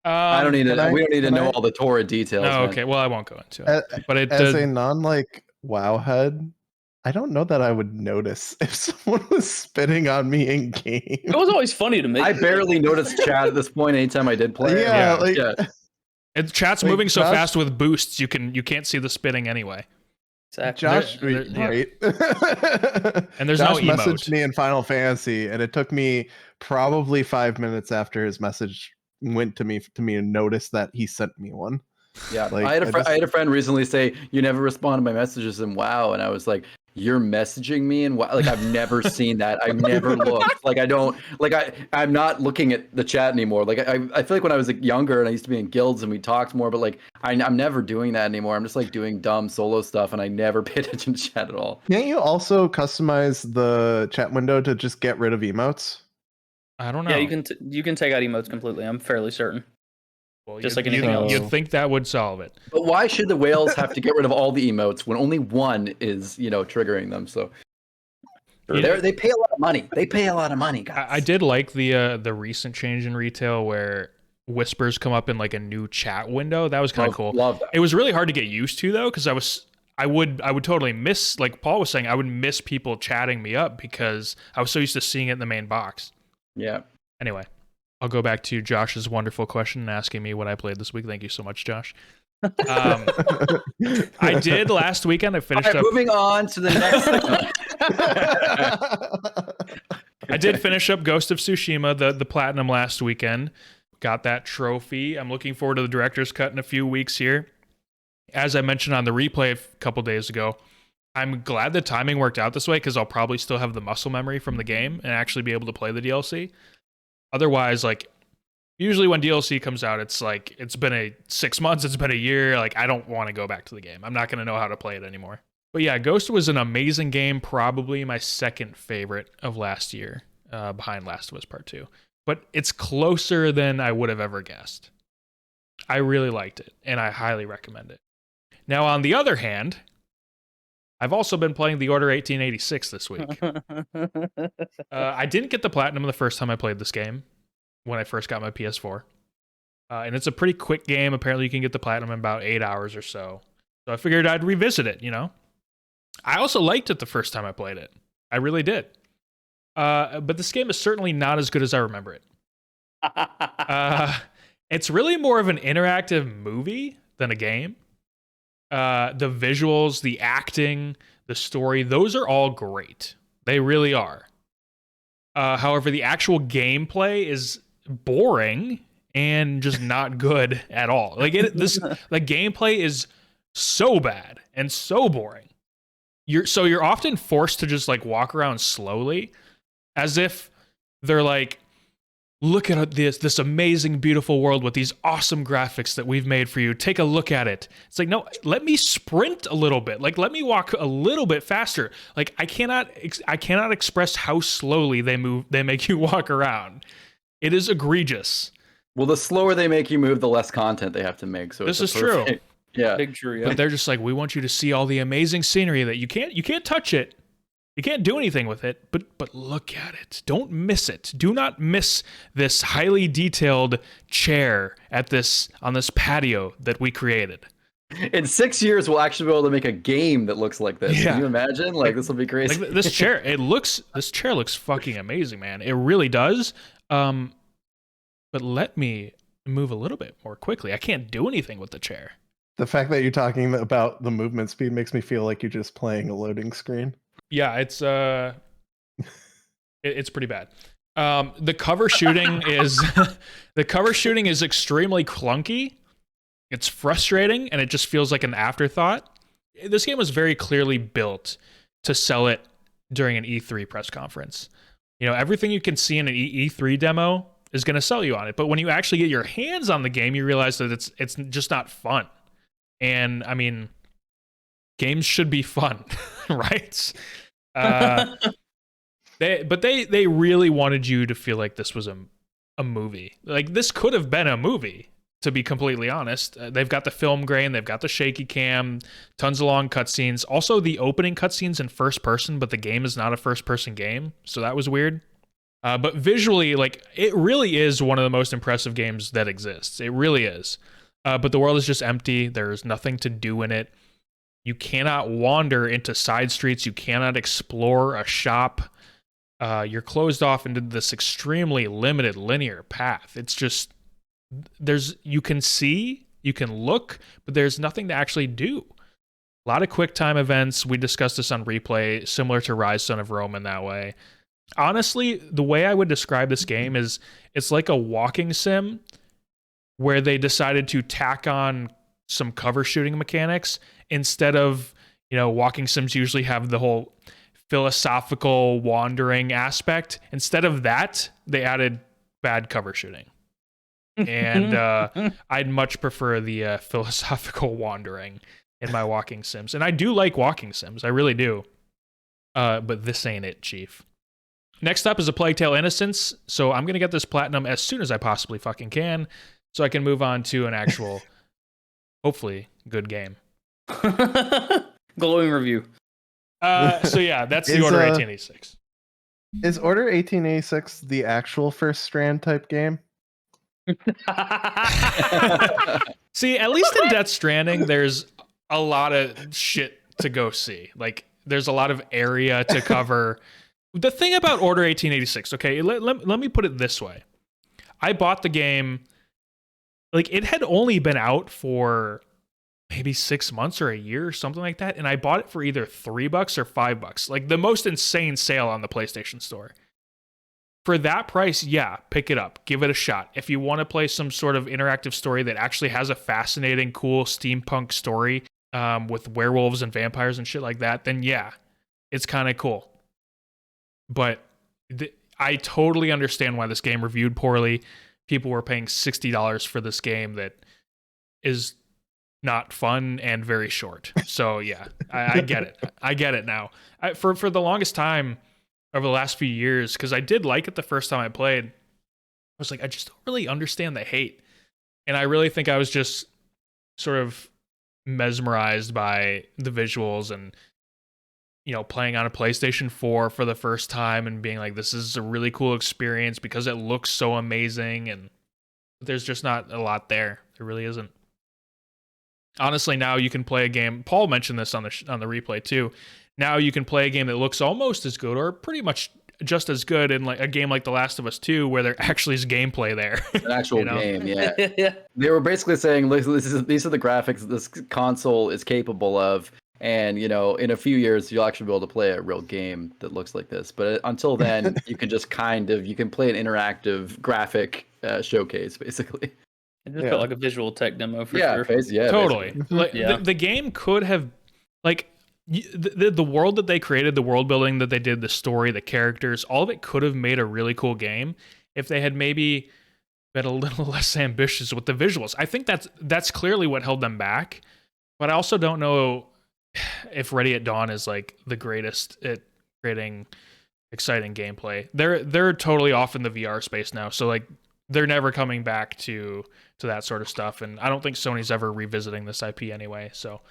I don't need to. We don't need to know I, all the Torah details. Oh, man. okay. Well, I won't go into it. But it as a non WoW head, I don't know that I would notice if someone was spitting on me in game. It was always funny to me. I barely noticed chat at this point. Anytime I did play, Chat's moving so fast with boosts, you can't see the spitting anyway. Exactly. Josh, right? And there's Josh no emote. messaged me in Final Fantasy, and it took me probably 5 minutes after his message went to me to notice that he sent me one. Yeah, I had a friend recently say, "You never respond to my messages in WoW," and I was like, "You're messaging me in WoW? Like I've never seen that. I've never looked. Like I don't like I'm not looking at the chat anymore. Like I feel like when I was younger and I used to be in guilds and we talked more, but like I'm never doing that anymore. I'm just like doing dumb solo stuff and I never pay attention to chat at all. Can't you also customize the chat window to just get rid of emotes? I don't know. Yeah, you can take out emotes completely. I'm fairly certain. Well, just like anything else. You'd think that would solve it. But why should the whales have to get rid of all the emotes when only one is, triggering them? So they pay a lot of money. They pay a lot of money, guys. I did like the recent change in retail where whispers come up in like a new chat window. That was kind of cool. Love that. It was really hard to get used to though, because I would totally miss, like Paul was saying, I would miss people chatting me up because I was so used to seeing it in the main box. Yeah. Anyway, I'll go back to Josh's wonderful question and asking me what I played this week. Thank you so much, Josh. I did last weekend. I finished up. Moving on to the next. I did finish up Ghost of Tsushima, the platinum last weekend. Got that trophy. I'm looking forward to the director's cut in a few weeks here. As I mentioned on the replay a couple days ago, I'm glad the timing worked out this way because I'll probably still have the muscle memory from the game and actually be able to play the DLC. Otherwise, like, usually when DLC comes out, it's like, it's been 6 months, it's been a year, like, I don't want to go back to the game. I'm not going to know how to play it anymore. But yeah, Ghost was an amazing game, probably my second favorite of last year, behind Last of Us Part 2. But it's closer than I would have ever guessed. I really liked it, and I highly recommend it. Now, on the other hand, I've also been playing The Order 1886 this week. I didn't get the platinum the first time I played this game, when I first got my PS4. And it's a pretty quick game. Apparently you can get the platinum in about 8 hours or so. So I figured I'd revisit it, I also liked it the first time I played it. I really did. But this game is certainly not as good as I remember it. It's really more of an interactive movie than a game. The visuals, the acting, the story, those are all great. They really are. However, the actual gameplay is boring and just not good at all. Like the gameplay is so bad and so boring. You're often forced to just like walk around slowly, as if they're like, look at this amazing, beautiful world with these awesome graphics that we've made for you. Take a look at it. It's like, no, let me sprint a little bit. Like, let me walk a little bit faster. Like, I cannot express how slowly they make you walk around. It is egregious. Well, the slower they make you move, the less content they have to make. So this is true. Yeah. Big true, yeah. But they're just like, we want you to see all the amazing scenery that you can't touch it. You can't do anything with it, but look at it. Don't miss it. Do not miss this highly detailed chair on this patio that we created. In 6 years, we'll actually be able to make a game that looks like this. Yeah. Can you imagine? Like this will be crazy. Like this chair looks fucking amazing, man. It really does. But let me move a little bit more quickly. I can't do anything with the chair. The fact that you're talking about the movement speed makes me feel like you're just playing a loading screen. Yeah, it's pretty bad. The cover shooting is extremely clunky. It's frustrating, and it just feels like an afterthought. This game was very clearly built to sell it during an E3 press conference. Everything you can see in an E3 demo is going to sell you on it. But when you actually get your hands on the game, you realize that it's just not fun. And I mean, games should be fun, right? They really wanted you to feel like this was a movie. Like this could have been a movie, to be completely honest. They've got the film grain, they've got the shaky cam, tons of long cutscenes. Also, the opening cutscenes in first person, but the game is not a first person game, so that was weird. But visually, like, it really is one of the most impressive games that exists. It really is. But the world is just empty. There's nothing to do in it. You cannot wander into side streets. You cannot explore a shop. You're closed off into this extremely limited linear path. It's just, you can see, you can look, but there's nothing to actually do. A lot of quick time events. We discussed this on replay, similar to Rise Son of Rome in that way. Honestly, the way I would describe this game is it's like a walking sim where they decided to tack on some cover shooting mechanics instead of, walking sims usually have the whole philosophical wandering aspect. Instead of that, they added bad cover shooting. And I'd much prefer the philosophical wandering in my walking sims. And I do like walking sims. I really do. But this ain't it, Chief. Next up is A Plague Tale: Innocence. So I'm going to get this platinum as soon as I possibly fucking can so I can move on to an actual, hopefully, good game. Glowing review. So yeah, that's the Order 1886. Is Order 1886 the actual First Strand type game? See, at least in Death Stranding, there's a lot of shit to go see. Like, there's a lot of area to cover. The thing about Order 1886, okay, let me put it this way. I bought the game, like, it had only been out for maybe 6 months or a year or something like that, and I bought it for either $3 or $5. Like, the most insane sale on the PlayStation Store. For that price, yeah, pick it up. Give it a shot. If you want to play some sort of interactive story that actually has a fascinating, cool steampunk story with werewolves and vampires and shit like that, then yeah, it's kind of cool. But I totally understand why this game reviewed poorly. People were paying $60 for this game that is not fun and very short. So yeah, I get it. I get it now. For the longest time over the last few years, because I did like it the first time I played, I was like, I just don't really understand the hate. And I really think I was just sort of mesmerized by the visuals and, playing on a PlayStation 4 for the first time and being like, this is a really cool experience because it looks so amazing. And there's just not a lot there. There really isn't. Honestly, now you can play a game. Paul mentioned this on the replay too. Now you can play a game that looks almost as good or pretty much just as good in like a game like The Last of Us 2, where there actually is gameplay there. An actual game, yeah. They were basically saying, these are the graphics this console is capable of. And, in a few years, you'll actually be able to play a real game that looks like this. But until then, you can just you can play an interactive graphic showcase, basically. It just felt like a visual tech demo for sure. Totally. Like, the game could have, like, the world that they created, the world building that they did, the story, the characters, all of it could have made a really cool game if they had maybe been a little less ambitious with the visuals. I think that's clearly what held them back. But I also don't know if Ready at Dawn is like the greatest at creating exciting gameplay. They're totally off in the VR space now, so like they're never coming back to that sort of stuff, and I don't think Sony's ever revisiting this IP anyway, so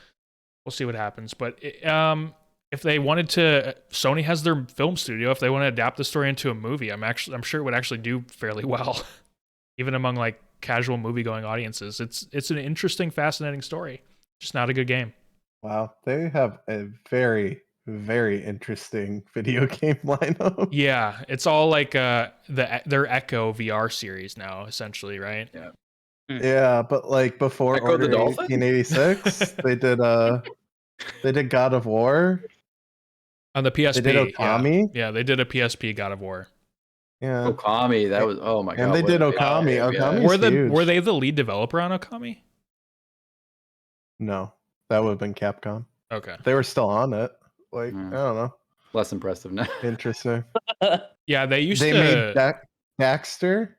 we'll see what happens. But if they wanted to, Sony has their film studio. If they want to adapt the story into a movie, I'm sure it would actually do fairly well, even among like casual movie-going audiences. It's an interesting, fascinating story, just not a good game. Wow, they have a very, very interesting video game lineup. Yeah, it's all like their Echo VR series now, essentially, right? Yeah. Yeah, but like before Echo Order the Dolphin? 1886, they did God of War on the PSP. They did Okami. Yeah, they did a PSP God of War. Yeah, Okami. That was my god. And they did Okami. Okami were they the lead developer on Okami? No, that would have been Capcom. Okay, they were still on it. Like I don't know. Less impressive now. Interesting. Yeah, they made Daxter.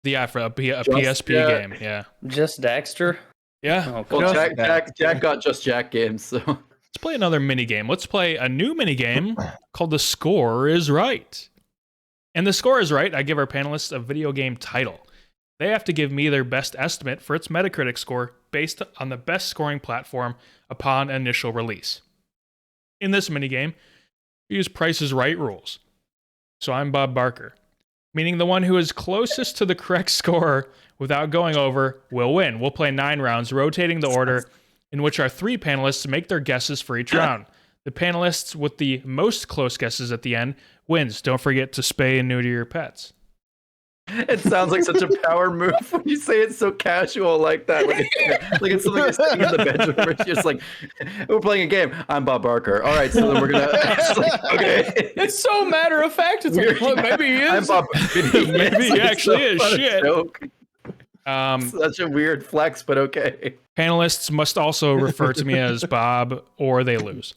Yeah, for a PSP game. Yeah, Just Daxter. Yeah. Oh, well, Jack got Just Jack games. So let's play another mini game. Let's play a new mini game called The Score Is Right. And The Score Is Right, I give our panelists a video game title. They have to give me their best estimate for its Metacritic score based on the best scoring platform upon initial release. In this minigame, we use Price is Right rules. So I'm Bob Barker. meaning the one who is closest to the correct score without going over will win. We'll play 9 rounds, rotating the order in which our 3 panelists make their guesses for each round. The panelists with the most close guesses at the end wins. Don't forget to spay and neuter your pets. It sounds like such a power move when you say it so casual like that. Like it's something you're sitting in the bedroom where you're just like, we're playing a game. I'm Bob Barker. All right, so then we're gonna. It's like, okay. It's so matter of fact. It's like, well, maybe he is. I'm Bob. Maybe he actually is. Shit. Joke. Such a weird flex, but okay. Panelists must also refer to me as Bob, or they lose.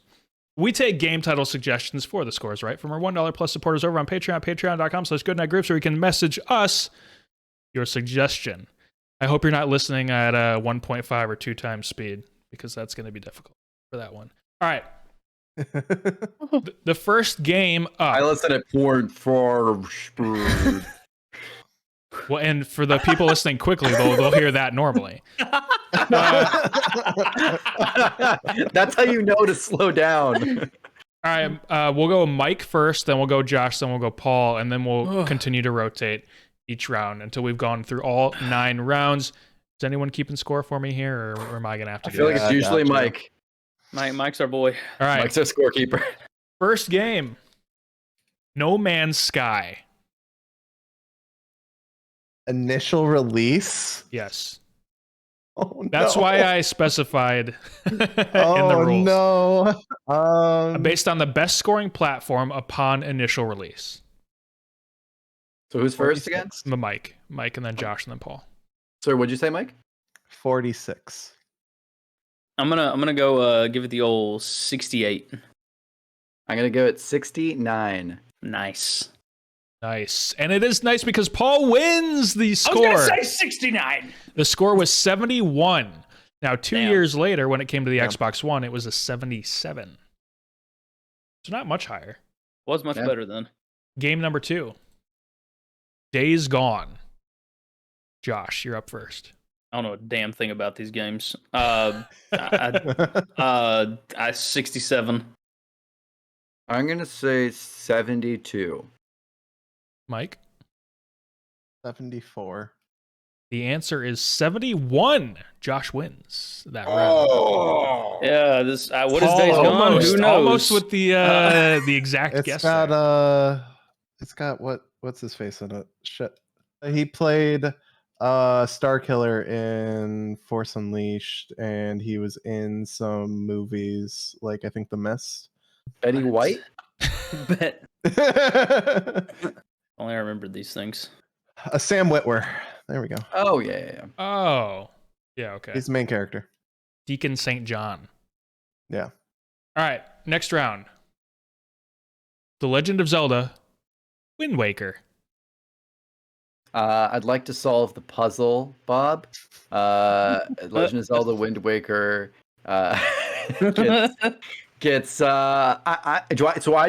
We take game title suggestions for the scores, right? From our $1 plus supporters over on Patreon, patreon.com/goodnightgroofs, where you can message us your suggestion. I hope you're not listening at 1.5 or 2 times speed, because that's going to be difficult for that one. All right. The first game up. I listen at .4. Well, and for the people listening quickly, they'll hear that normally. That's how you know to slow down. All right, we'll go Mike first, then we'll go Josh, then we'll go Paul, and then we'll continue to rotate each round until we've gone through all 9 rounds. Is anyone keeping score for me here, or am I going to have to I feel like it's usually Mike. Mike's our boy. All right. Mike's our scorekeeper. First game, No Man's Sky. Initial release? Yes. Oh, no. That's why I specified in the rules. No. Based on the best scoring platform upon initial release. So who's first again? Mike, and then Josh, and then Paul. Sorry, what'd you say, Mike? 46. I'm gonna go give it the old 68. I'm gonna go at 69. Nice. And it is nice because Paul wins the score. I was gonna say 69. The score was 71. Now, 2 years later, when it came to the Xbox One, it was a 77. So not much higher. Was much better then. Game number 2. Days Gone. Josh, you're up first. I don't know a damn thing about these games. I 67. I'm gonna say 72. Mike? 74. The answer is 71. Josh wins that round. Oh, yeah. This what is Paul, Days Gone? almost, Who knows? Almost with the exact guess. It's got what's his face in it? Shit. He played Star Killer in Force Unleashed, and he was in some movies like I think The Mist. Betty White. Bet. Only I remembered these things. Sam Witwer. There we go. Oh yeah. Oh, yeah. Okay. He's the main character. Deacon St. John. Yeah. All right. Next round. The Legend of Zelda. Wind Waker. I'd like to solve the puzzle, Bob. Legend of Zelda Wind Waker gets so I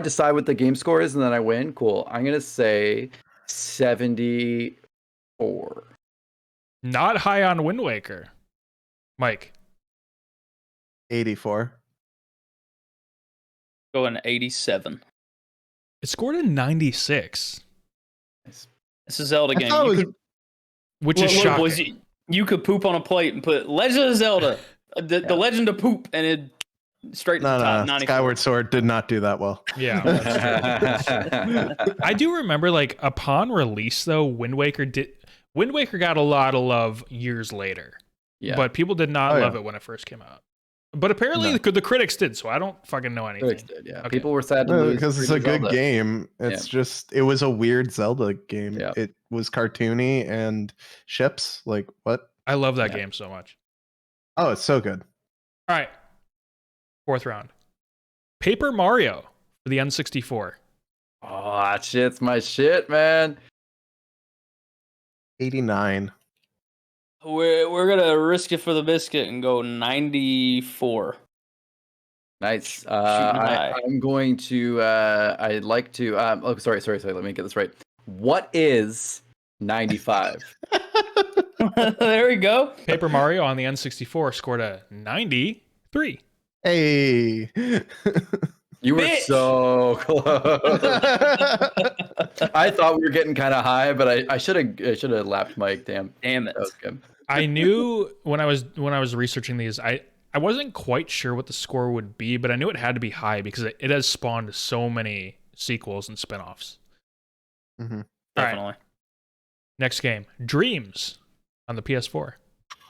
decide what the game score is and then I win. Cool. I'm gonna say 74. Not high on Wind Waker. Mike. 84. Going 87. It scored a 96. It's a Zelda game. Which is shocking. Boys, you could poop on a plate and put Legend of Zelda, the Legend of Poop, and it straight to the top. 94. Skyward Sword did not do that well. Yeah. I do remember, like, upon release, though, Wind Waker got a lot of love years later. Yeah. But people did not love it when it first came out. But apparently the critics did, so I don't fucking know anything. Critics did, yeah. Okay. People were sad to lose because it's a good game. It's just, it was a weird Zelda game. Yeah. It was cartoony and ships. Like, what? I love that game so much. Oh, it's so good. All right. 4th round. Paper Mario for the N64. Oh, that shit's my shit, man. 89. We're gonna risk it for the biscuit and go 94. Nice. I'm going to. I'd like to. Sorry. Let me get this right. What is 95? There we go. Paper Mario on the N64 scored a 93. Hey. You were Bitch! so close. I thought we were getting kind of high, but I should have lapped Mike. Damn Damn it. that was good. I knew when I was researching these, I wasn't quite sure what the score would be, but I knew it had to be high because it has spawned so many sequels and spinoffs. Mm-hmm. Definitely. Right. Next game, Dreams on the PS4.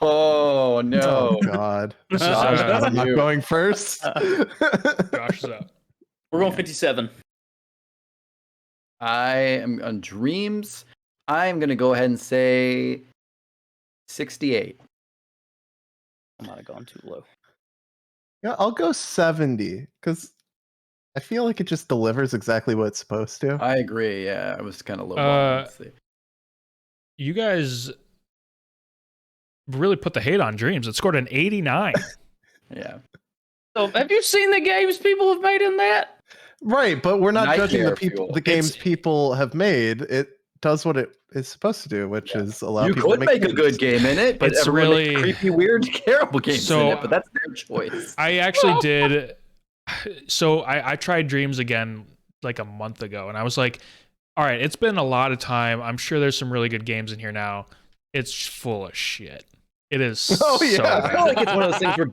Oh no! Oh God! This is I'm not going first. Josh is up. We're going 57. I am on Dreams. I'm gonna go ahead and say 68. I might have gone too low. Yeah, I'll go 70 because I feel like it just delivers exactly what it's supposed to. I agree. Yeah, I was kind of low. Let's see. You guys really put the hate on Dreams. It scored an 89. Yeah. So, have you seen the games people have made in that? Right, but we're not judging Nightmare fuel. the games people have made. It does what it is supposed to do, which is allow You people could to make a games. good game in it, but It's everyone makes really- creepy, weird, terrible games So- in it. But that's their choice. I actually did. So I tried Dreams again like a month ago, and I was like, all right, it's been a lot of time. I'm sure there's some really good games in here now. It's full of shit. It is Oh, yeah. so I bad. feel like it's one of those things where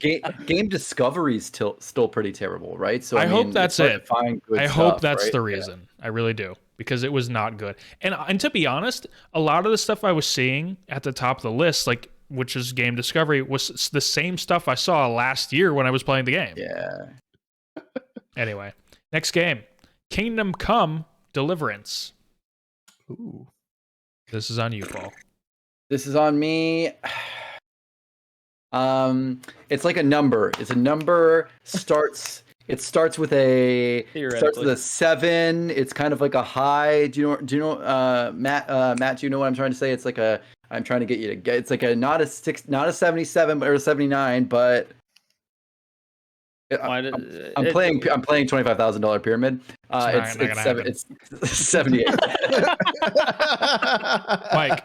game discovery is still pretty terrible, right? So I hope mean, that's it's hard it. to find good I stuff, hope that's right? the Yeah. reason. I really do, because it was not good. And to be honest, a lot of the stuff I was seeing at the top of the list, like which is game discovery, was the same stuff I saw last year when I was playing the game. Yeah. Anyway, next game, Kingdom Come Deliverance. Ooh. This is on you, Paul. This is on me. It's like a number. It's a number. It starts with a 7. It's kind of like a high. Do you know Matt? Matt, do you know what I'm trying to say? It's like I'm trying to get you to get. It's like not a 77, but or a 79, but. I'm playing $25,000 pyramid. It's 78. Mike.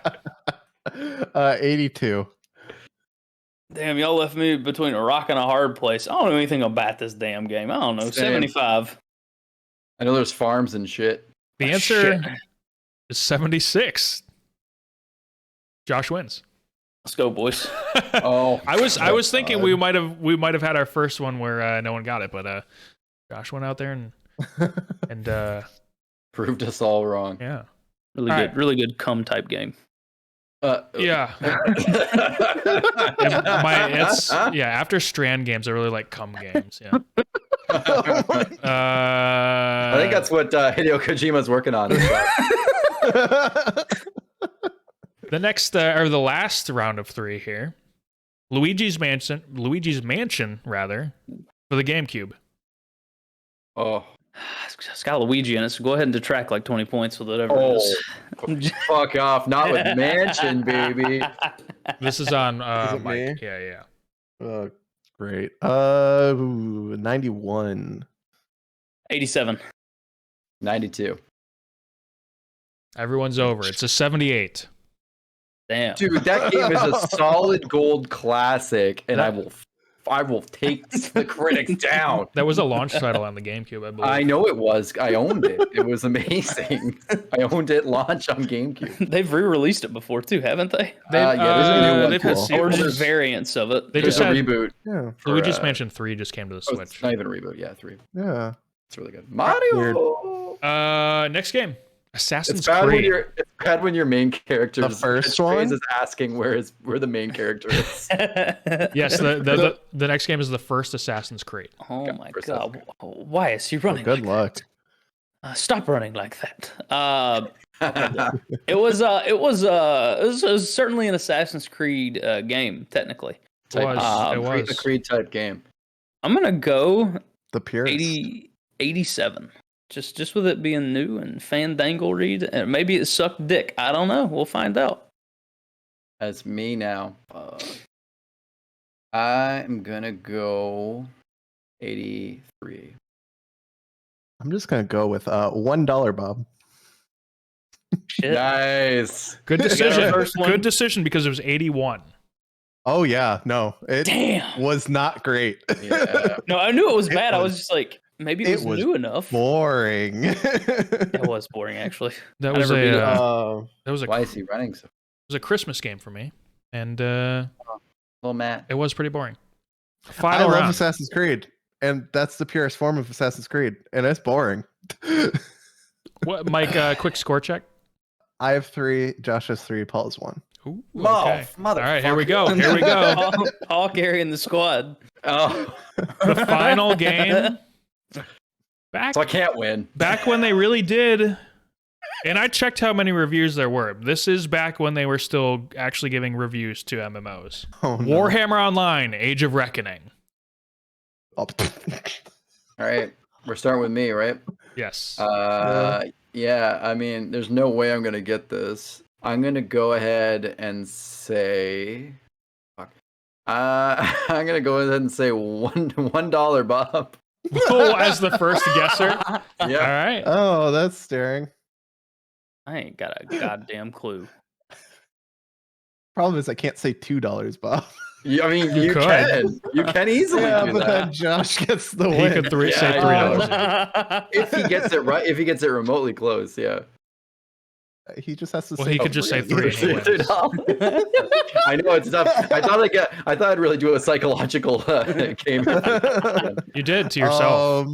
82. Damn, y'all left me between a rock and a hard place. I don't know anything about this damn game. I don't know. Same. 75. I know there's farms and shit. The answer is 76. Josh wins. Let's go, boys. Oh, I was thinking we might have had our first one where no one got it, but Josh went out there and proved us all wrong. yeah. Really good cum type game. Yeah. After Strand games, I really like cum games. Yeah. I think that's what Hideo Kojima's working on. The next or the last round of 3 here, Luigi's Mansion rather, for the GameCube. Oh, It's got Luigi in it, so go ahead and detract like 20 points with whatever it is. fuck off! Not with Mansion, baby. This is on Is it Mike. me? Yeah. Oh, great. 91. 87. 92. Everyone's over. It's a 78. Damn. Dude, that game is a solid gold classic, and I will take the critics down. That was a launch title on the GameCube, I believe. I know it was. I owned it. It was amazing. I owned it launch on GameCube. They've re-released it before too, haven't they? Yeah, there's a new one. They've had Cool. Or sequels. just variants of it. They There's just a had reboot. Yeah. For, Luigi's Mansion 3 just came to the Oh, Switch. it's not even a reboot. Yeah, 3. Yeah. It's really good. Mario. Next game, Assassin's It's bad Creed. when your main character The first one? is asking where the main character is. Yes, the next game is the first Assassin's Creed. Oh my First god. Why is he running? Good like luck. that? Stop running like that. It was certainly an Assassin's Creed game, technically. It was. A Creed type game. I'm gonna go The purist. 87. Just with it being new and fandangle read, and maybe it sucked dick. I don't know. We'll find out. That's me now. I'm gonna go 83. I'm just gonna go with $1, Bob. Shit. Nice. Good got decision. the first one. Good decision because it was 81. Oh yeah, no, it Damn. was not great. Yeah. No, I knew it was It bad. I was- was just like, Maybe it was new enough. Boring. It was boring, actually. That was Why is he running so? It was a Christmas game for me, and Little Matt. it was pretty boring. I Final love round. Assassin's Creed, and that's the purest form of Assassin's Creed, and it's boring. What, Mike? Quick score check. I have 3. Josh has 3. Paul has 1. Ooh, Oh, okay. motherfucker. All right, here we go. Here we go. All carrying the squad. Oh, The final game. Back, so I can't win. back when they really did, and I checked how many reviews there were. This is back when they were still actually giving reviews to MMOs. Oh, no. Warhammer Online: Age of Reckoning. Oh. All right, we're starting with me, right? Yes. Yeah. I mean, there's no way I'm gonna get this. I'm gonna go ahead and say, fuck. I'm gonna go ahead and say $1, Bob. Oh, as the first guesser. All Yeah. right. Oh, that's staring. I ain't got a goddamn clue. Problem is, I can't say $2, Bob. I mean, You you could. can. You can easily Yeah, do but that. then Josh gets the He win. could say Yeah, $3. If he gets it right, if he gets it remotely close, yeah. He just has to Well, say he could just say three. 3 and he wins. I know it's tough. I thought I'd really do a psychological game. You did to yourself.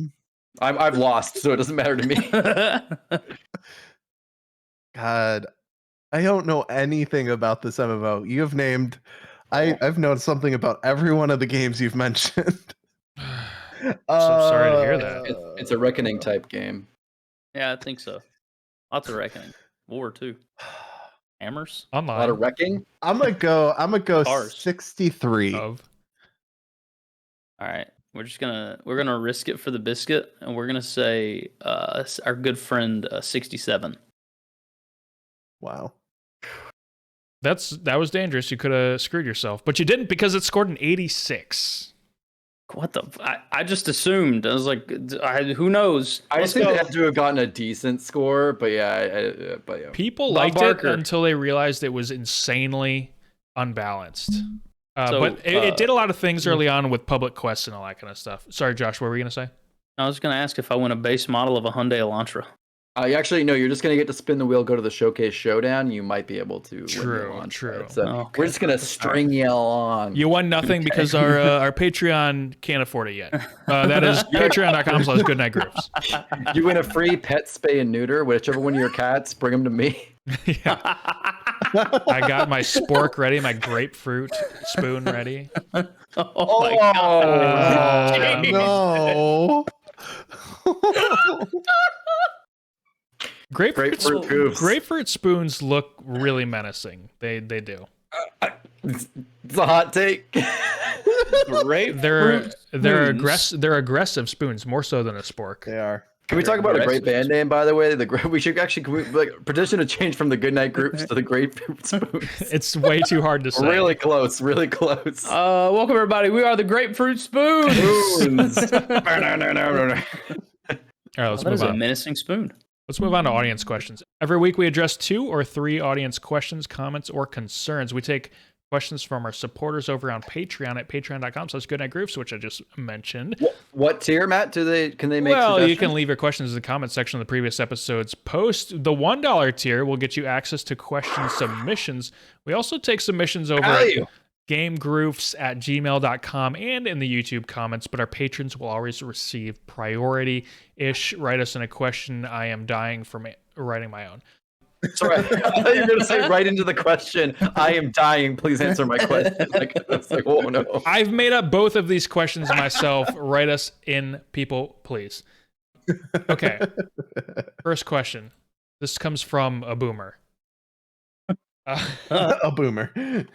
I've lost, so it doesn't matter to me. God, I don't know anything about this MMO. You have named. I've known something about every one of the games you've mentioned. So sorry to hear that. It's a reckoning type game. Yeah, I think so. Lots of reckoning. War too. Hammers. A lot Online. of wrecking. I'm gonna go Cars. 63. Of. All right. We're gonna risk it for the biscuit, and we're gonna say our good friend 67. Wow. That was dangerous. You could have screwed yourself, but you didn't because it scored an 86. What the? I just assumed. I was like, who knows? I just think they had to have gotten a decent score, but yeah, People Bob liked Barker. it until they realized it was insanely unbalanced. So, but it did a lot of things early on with public quests and all that kind of stuff. Sorry, Josh, what were you gonna say? I was gonna ask if I win a base model of a Hyundai Elantra. actually no. You're just gonna get to spin the wheel, go to the showcase showdown. You might be able to. True, win the true. launch, right? So Okay. we're just gonna string you along. You won nothing because our Patreon can't afford it yet. That is patreon.com/Goodnight Groofs. You win a free pet spay and neuter. Whichever one of your cats, bring them to me. Yeah. I got my spork ready, my grapefruit spoon ready. Oh my god! No. Grapefruit spoons look really menacing. They do. It's a hot take. They're aggressive spoons more so than a spork. They are. Can we talk about a great band name, by the way? We should actually petition to change from the Goodnight Groofs to the Grapefruit Spoons. It's way too hard to say. Really close, really close. Welcome everybody. We are the Grapefruit Spoons. Spoons. All right, let's That move is a on. menacing spoon. Let's move on to audience questions. Every week we address 2 or 3 audience questions, comments, or concerns. We take questions from our supporters over on Patreon at patreon.com/goodnightgroofs, which I just mentioned. What tier, Matt? Can they make Well, suggestions? you can leave your questions in the comment section of the previous episode's post. The $1 tier will get you access to question submissions. We also take submissions over Value. at gamegroofs@gmail.com and in the YouTube comments, but our patrons will always receive priority-ish. Write us in a question. I am dying from writing my own. Sorry, I thought you were going to say right into the question. I am dying. Please answer my question. It's like, oh no. I've made up both of these questions myself. Write us in, people, please. Okay. First question. This comes from a boomer. A boomer.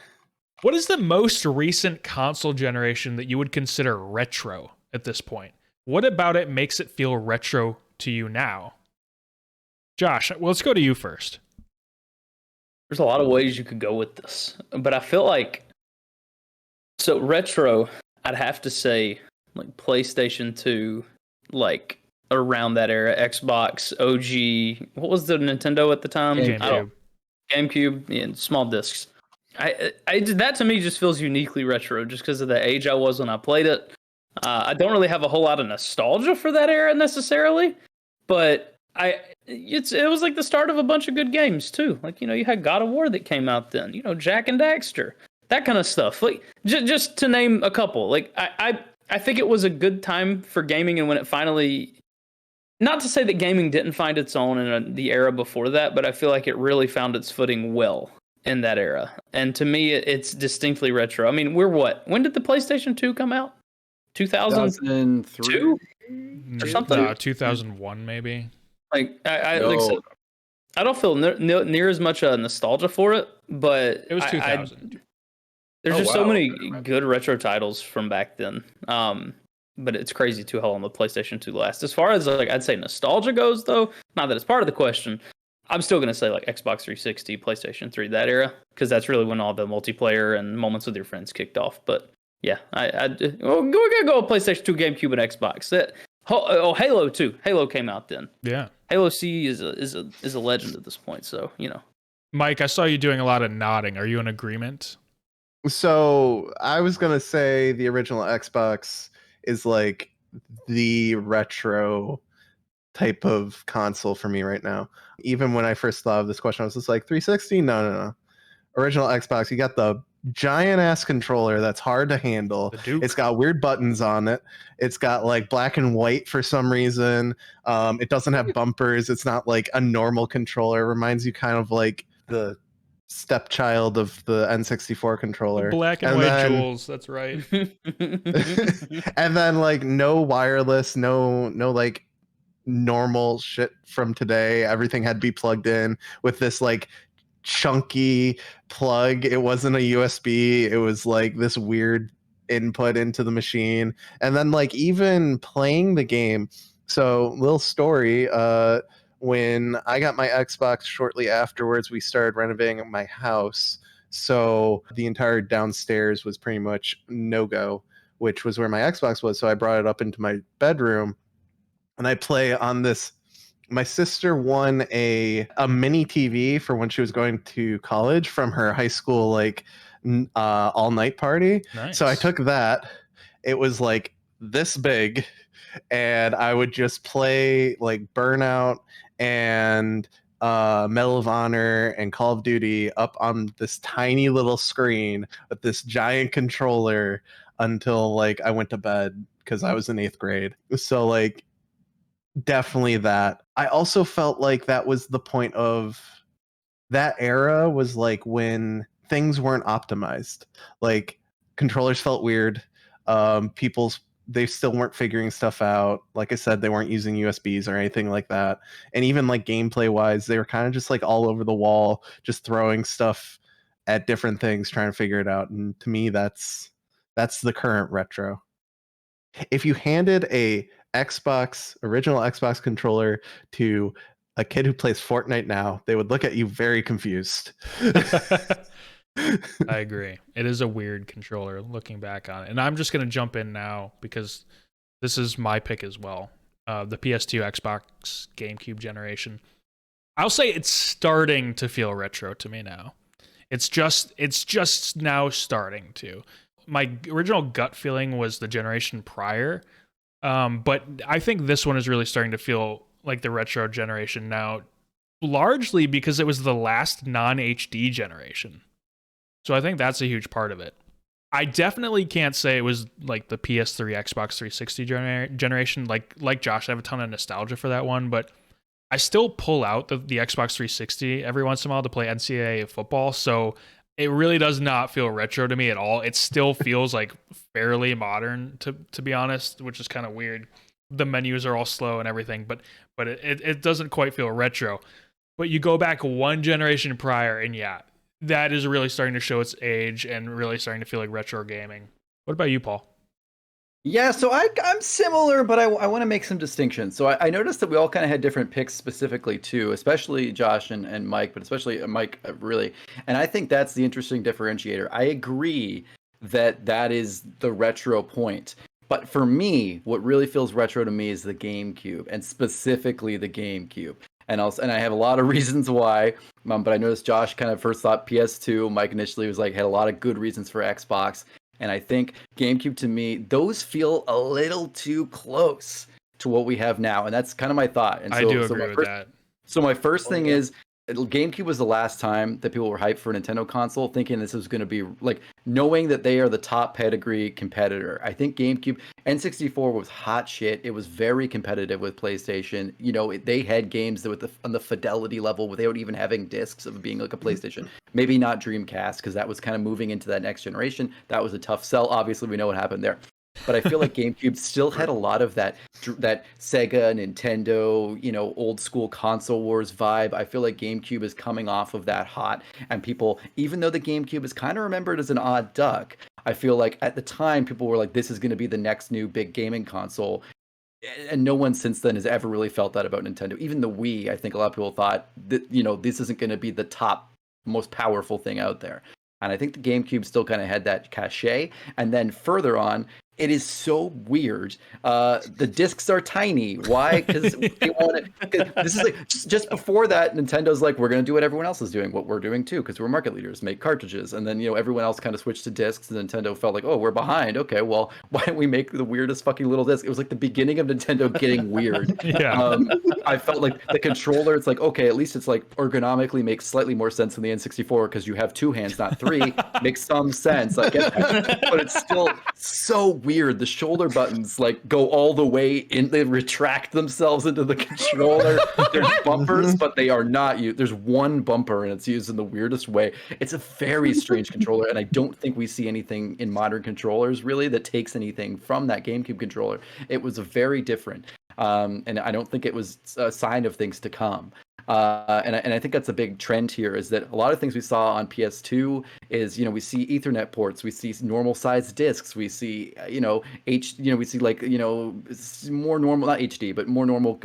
What is the most recent console generation that you would consider retro at this point? What about it makes it feel retro to you now? Josh, well, let's go to you first. There's a lot of ways you could go with this, but I feel like so retro. I'd have to say like PlayStation 2, like around that era, Xbox, OG. What was the Nintendo at the time? GameCube, and small discs. That to me just feels uniquely retro, just because of the age I was when I played it. I don't really have a whole lot of nostalgia for that era necessarily, but it was like the start of a bunch of good games too. Like, you had God of War that came out then. Jack and Daxter, that kind of stuff. Like just to name a couple. Like I think it was a good time for gaming, and when it finally. Not to say that gaming didn't find its own in the era before that, but I feel like it really found its footing well in that era. And to me, it's distinctly retro. I mean, we're what? When did the PlayStation 2 come out? 2002 or something? 2001 maybe. Like like I said, I don't feel near as much nostalgia for it, but it was 2000. There's just so many good retro titles from back then. But it's crazy too how long the PlayStation 2 lasts. As far as like I'd say nostalgia goes, though, not that it's part of the question, I'm still gonna say like Xbox 360, PlayStation 3, that era, because that's really when all the multiplayer and moments with your friends kicked off. But yeah, we're gonna go with PlayStation 2, GameCube, and Xbox. Halo 2. Halo came out then. Yeah. Halo C is a legend at this point. So Mike, I saw you doing a lot of nodding. Are you in agreement? So I was gonna say the original Xbox is like the retro type of console for me right now. Even when I first thought of this question, I was just like 360? No. Original Xbox, you got the giant ass controller that's hard to handle. It's got weird buttons on it. It's got like black and white for some reason. It doesn't have bumpers. It's not like a normal controller. It reminds you kind of like the stepchild of the N64 controller. The black and white jewels, that's right. And then like no wireless, no like normal shit from today. Everything had to be plugged in with this like chunky plug. It wasn't a USB. It was like this weird input into the machine. And then like even playing the game. So little story, when I got my Xbox shortly afterwards, we started renovating my house. So the entire downstairs was pretty much no-go, which was where my Xbox was. So I brought it up into my bedroom and I play on this. My sister won a mini TV for when she was going to college from her high school like all night party. Nice. So I took that. It was like this big, and I would just play like Burnout and Medal of Honor and Call of Duty up on this tiny little screen with this giant controller until like I went to bed because I was in 8th grade. So like definitely that. I also felt like that was the point of that era, was like when things weren't optimized. Like controllers felt weird. They still weren't figuring stuff out. Like I said, they weren't using USBs or anything like that. And even like gameplay wise, they were kind of just like all over the wall, just throwing stuff at different things, trying to figure it out. And to me, that's the current retro. If you handed a original Xbox controller to a kid who plays Fortnite now, they would look at you very confused. I agree. It is a weird controller looking back on it. And I'm just going to jump in now because this is my pick as well. The PS2, Xbox, GameCube generation. I'll say it's starting to feel retro to me now. It's just now starting to. My original gut feeling was the generation prior. But I think this one is really starting to feel like the retro generation now, largely because it was the last non-HD generation. So I think that's a huge part of it. I definitely can't say it was like the PS3, Xbox 360 generation. Like Josh, I have a ton of nostalgia for that one, but I still pull out the Xbox 360 every once in a while to play NCAA football. So it really does not feel retro to me at all. It still feels like fairly modern, to be honest, which is kind of weird. The menus are all slow and everything, but it doesn't quite feel retro. But you go back one generation prior, and yeah, that is really starting to show its age and really starting to feel like retro gaming. What about you, Paul? Yeah, so I'm similar, but I want to make some distinctions. So I noticed that we all kind of had different picks specifically too, especially Josh and Mike, but especially Mike really. And I think that's the interesting differentiator. I agree that is the retro point. But for me, what really feels retro to me is the GameCube, and specifically the GameCube. And I have a lot of reasons why, but I noticed Josh kind of first thought PS2. Mike initially was like had a lot of good reasons for Xbox. And I think GameCube, to me, those feel a little too close to what we have now. And that's kind of my thought. And so, I do agree with that. So my first thing is, GameCube was the last time that people were hyped for a Nintendo console, thinking this was going to be like knowing that they are the top pedigree competitor. I think GameCube N64 was hot shit. It was very competitive with PlayStation. You know, they had games that with on the fidelity level without even having discs of being like a PlayStation. Maybe not Dreamcast because that was kind of moving into that next generation. That was a tough sell. Obviously, we know what happened there. But I feel like GameCube still had a lot of that Sega, Nintendo, you know, old school console wars vibe. I feel like GameCube is coming off of that hot, and people, even though the GameCube is kind of remembered as an odd duck, I feel like at the time people were like, this is going to be the next new big gaming console. And no one since then has ever really felt that about Nintendo. Even the Wii, I think a lot of people thought that, you know, this isn't going to be the top, most powerful thing out there. And I think the GameCube still kind of had that cachet. And then further on, it is so weird. The discs are tiny. Why? Because they want it. This is like just before that, Nintendo's like, we're going to do what everyone else is doing, what we're doing too, because we're market leaders, make cartridges. And then, you know, everyone else kind of switched to discs, and Nintendo felt like, oh, we're behind. Okay, well, why don't we make the weirdest fucking little disc? It was like the beginning of Nintendo getting weird. Yeah. I felt like the controller, it's like, okay, at least it's like ergonomically makes slightly more sense than the N64 because you have 2 hands, not 3. Makes some sense. I get that. But it's still so weird. The shoulder buttons like go all the way in, they retract themselves into the controller. There's bumpers, but they are not used. There's one bumper and it's used in the weirdest way. It's a very strange controller, and I don't think we see anything in modern controllers really that takes anything from that GameCube controller. It was very different. And I don't think it was a sign of things to come. And I think that's a big trend here, is that a lot of things we saw on PS2 is, you know, we see Ethernet ports, we see normal sized discs, we see, we see like, more normal, not HD, but more normal,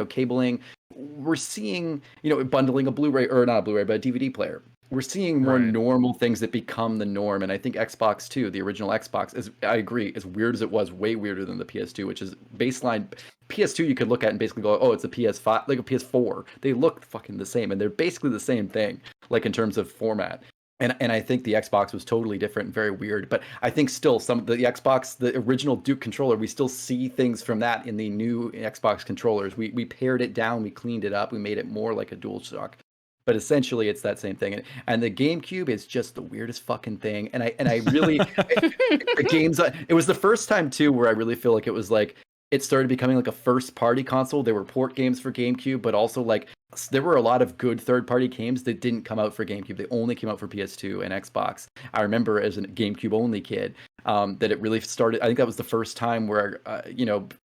cabling. We're seeing, bundling a Blu-ray, or not a Blu-ray, but a DVD player. We're seeing more normal things that become the norm. And I think Xbox 2, the original Xbox, is, I agree, as weird as it was, way weirder than the PS2, which is baseline. PS2 you could look at and basically go, oh, it's a PS5, like a PS4. They look fucking the same, and they're basically the same thing, like in terms of format. And I think the Xbox was totally different and very weird. But I think still the Xbox, the original Duke controller, we still see things from that in the new Xbox controllers. We pared it down, we cleaned it up, we made it more like a DualShock. But essentially, it's that same thing. And the GameCube is just the weirdest fucking thing. And I really, the games, it was the first time too where I really feel like it was like, it started becoming like a first party console. There were port games for GameCube, but also like there were a lot of good third party games that didn't come out for GameCube. They only came out for PS2 and Xbox. I remember as a GameCube only kid, that it really started. I think that was the first time where,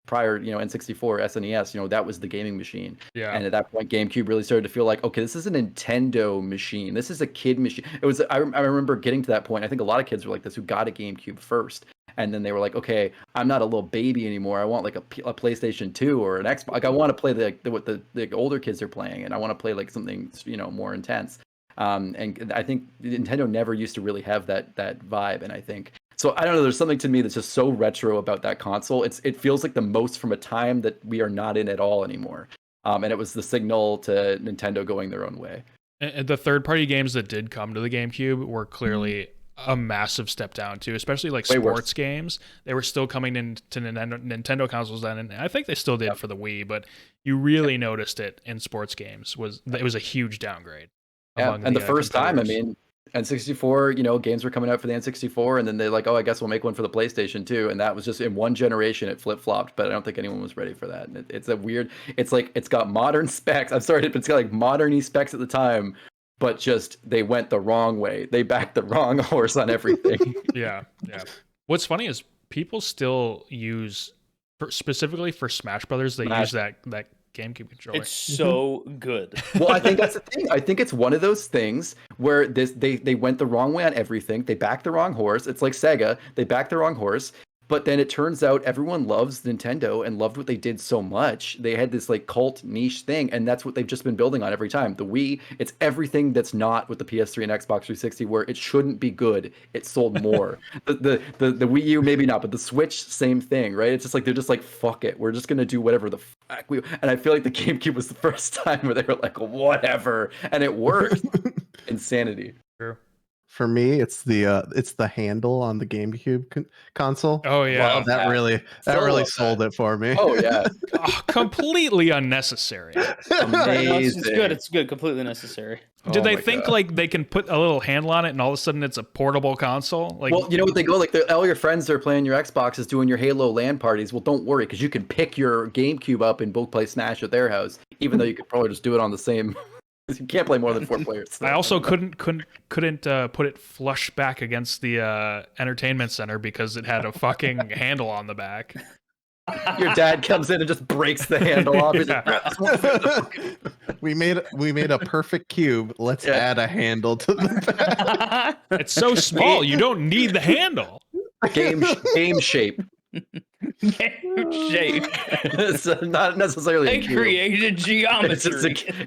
prior, N64, SNES, that was the gaming machine. Yeah. And at that point, GameCube really started to feel like, okay, this is a Nintendo machine. This is a kid machine. It was, I remember getting to that point. I think a lot of kids were like this who got a GameCube first. And then they were like, okay, I'm not a little baby anymore. I want like a PlayStation 2 or an Xbox. Like I want to play what the older kids are playing, and I want to play like something, more intense. And I think Nintendo never used to really have that vibe. And I think, so I don't know, there's something to me that's just so retro about that console. It feels like the most from a time that we are not in at all anymore. And it was the signal to Nintendo going their own way. And the third-party games that did come to the GameCube were clearly a massive step down too, especially like sports games. They were still coming into Nintendo consoles then, and I think they still did for the Wii, but you really noticed it in sports games. It was a huge downgrade. Yeah, and the first time, I mean, N64, games were coming out for the N64, and then they're like, oh, I guess we'll make one for the PlayStation 2, and that was just in one generation, it flip-flopped, but I don't think anyone was ready for that. And it's a weird, it's like, it's got modern specs. I'm sorry, but it's got like modern specs at the time, but just they went the wrong way. They backed the wrong horse on everything. Yeah. What's funny is people still use, specifically for Smash Brothers, they use that GameCube controller. It's so good. Well, I think that's the thing. I think it's one of those things where they went the wrong way on everything. They backed the wrong horse. It's like Sega. They backed the wrong horse. But then it turns out everyone loves Nintendo and loved what they did so much. They had this like cult niche thing, and that's what they've just been building on every time. The Wii, it's everything that's not with the PS3 and Xbox 360, where it shouldn't be good. It sold more. the Wii U, maybe not, but the Switch, same thing, right? It's just like they're just like, fuck it, we're just gonna do whatever the fuck we. And I feel like the GameCube was the first time where they were like, whatever, and it worked. Insanity. True. for me, it's the handle on the GameCube console. Oh yeah, Love that really sold it for me. Oh yeah, completely unnecessary. Right, no, it's amazing. good. It's good. Completely necessary. Did they my think God. like they can put a little handle on it and all of a sudden it's a portable console? Like, Well, you know what they go like all your friends are playing your Xboxes, doing your Halo LAN parties. Well, don't worry because you can pick your GameCube up and both play Smash at their house, even though you could probably just do it on the same. You can't play more than 4 players. I also couldn't put it flush back against the entertainment center because it had a fucking handle on the back. Your dad comes in and just breaks the handle off. He's like, we made a perfect cube. Let's add a handle to the back. It's so small, you don't need the handle. game shape. Shape. It's not necessarily They a cube. created geometry.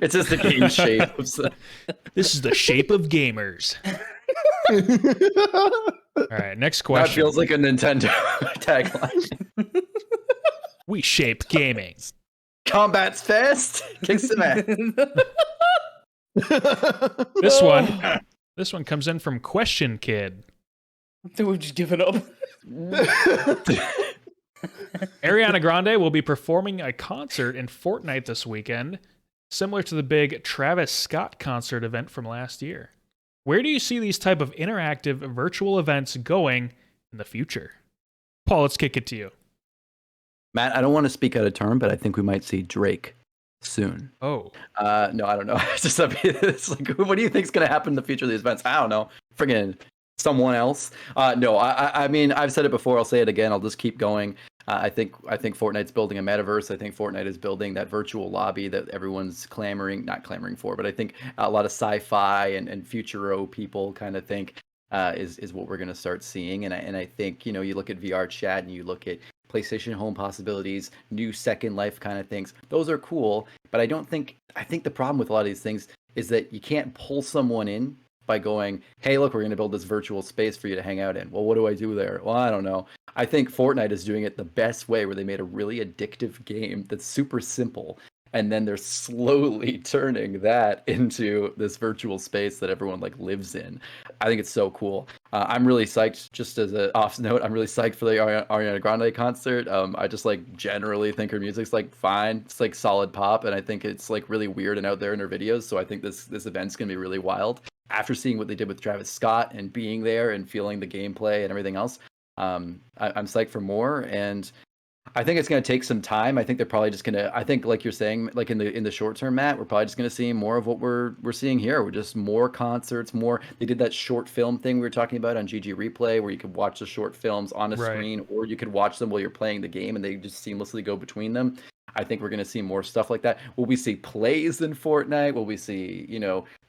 It's just a game shape. This is the shape of gamers. All right, next That question. feels like a Nintendo tagline. We shape gaming. Combat's fast, kicks some ass. This one comes in from Question Kid. We've just given up. Ariana Grande will be performing a concert in Fortnite this weekend, similar to the big Travis Scott concert event from last year. Where do you see these type of interactive virtual events going in the future? Paul, let's kick it to you. Matt, I don't want to speak out of turn, but I think we might see Drake soon. Oh. No, I don't know. It's like, what do you think is going to happen in the future of these events? I don't know. Friggin' someone else. No, I mean, I've said it before. I'll say it again. I'll just keep going. I think Fortnite's building a metaverse. I think Fortnite is building that virtual lobby that everyone's not clamoring for, but I think a lot of sci-fi and futuro people kind of think is what we're going to start seeing. And I think, you look at VR chat and you look at PlayStation Home possibilities, new Second Life kind of things. Those are cool, but I think the problem with a lot of these things is that you can't pull someone in by going, hey, look, we're going to build this virtual space for you to hang out in. Well, what do I do there? Well, I don't know. I think Fortnite is doing it the best way, where they made a really addictive game that's super simple. And then they're slowly turning that into this virtual space that everyone lives in. I think it's so cool. I'm really psyched. Just as an off note, I'm really psyched for the Ariana Grande concert. I just generally think her music's fine. It's solid pop, and I think it's really weird and out there in her videos. So I think this event's gonna be really wild. After seeing what they did with Travis Scott and being there and feeling the gameplay and everything else, I'm psyched for more. And I think it's going to take some time. I think they're probably just going to, I think like you're saying, in the short term, Matt, we're probably just going to see more of what we're seeing here. We're just more concerts, more. They did that short film thing we were talking about on GG Replay, where you could watch the short films on a screen, or you could watch them while you're playing the game and they just seamlessly go between them. I think we're going to see more stuff like that. Will we see plays in Fortnite? Will we see,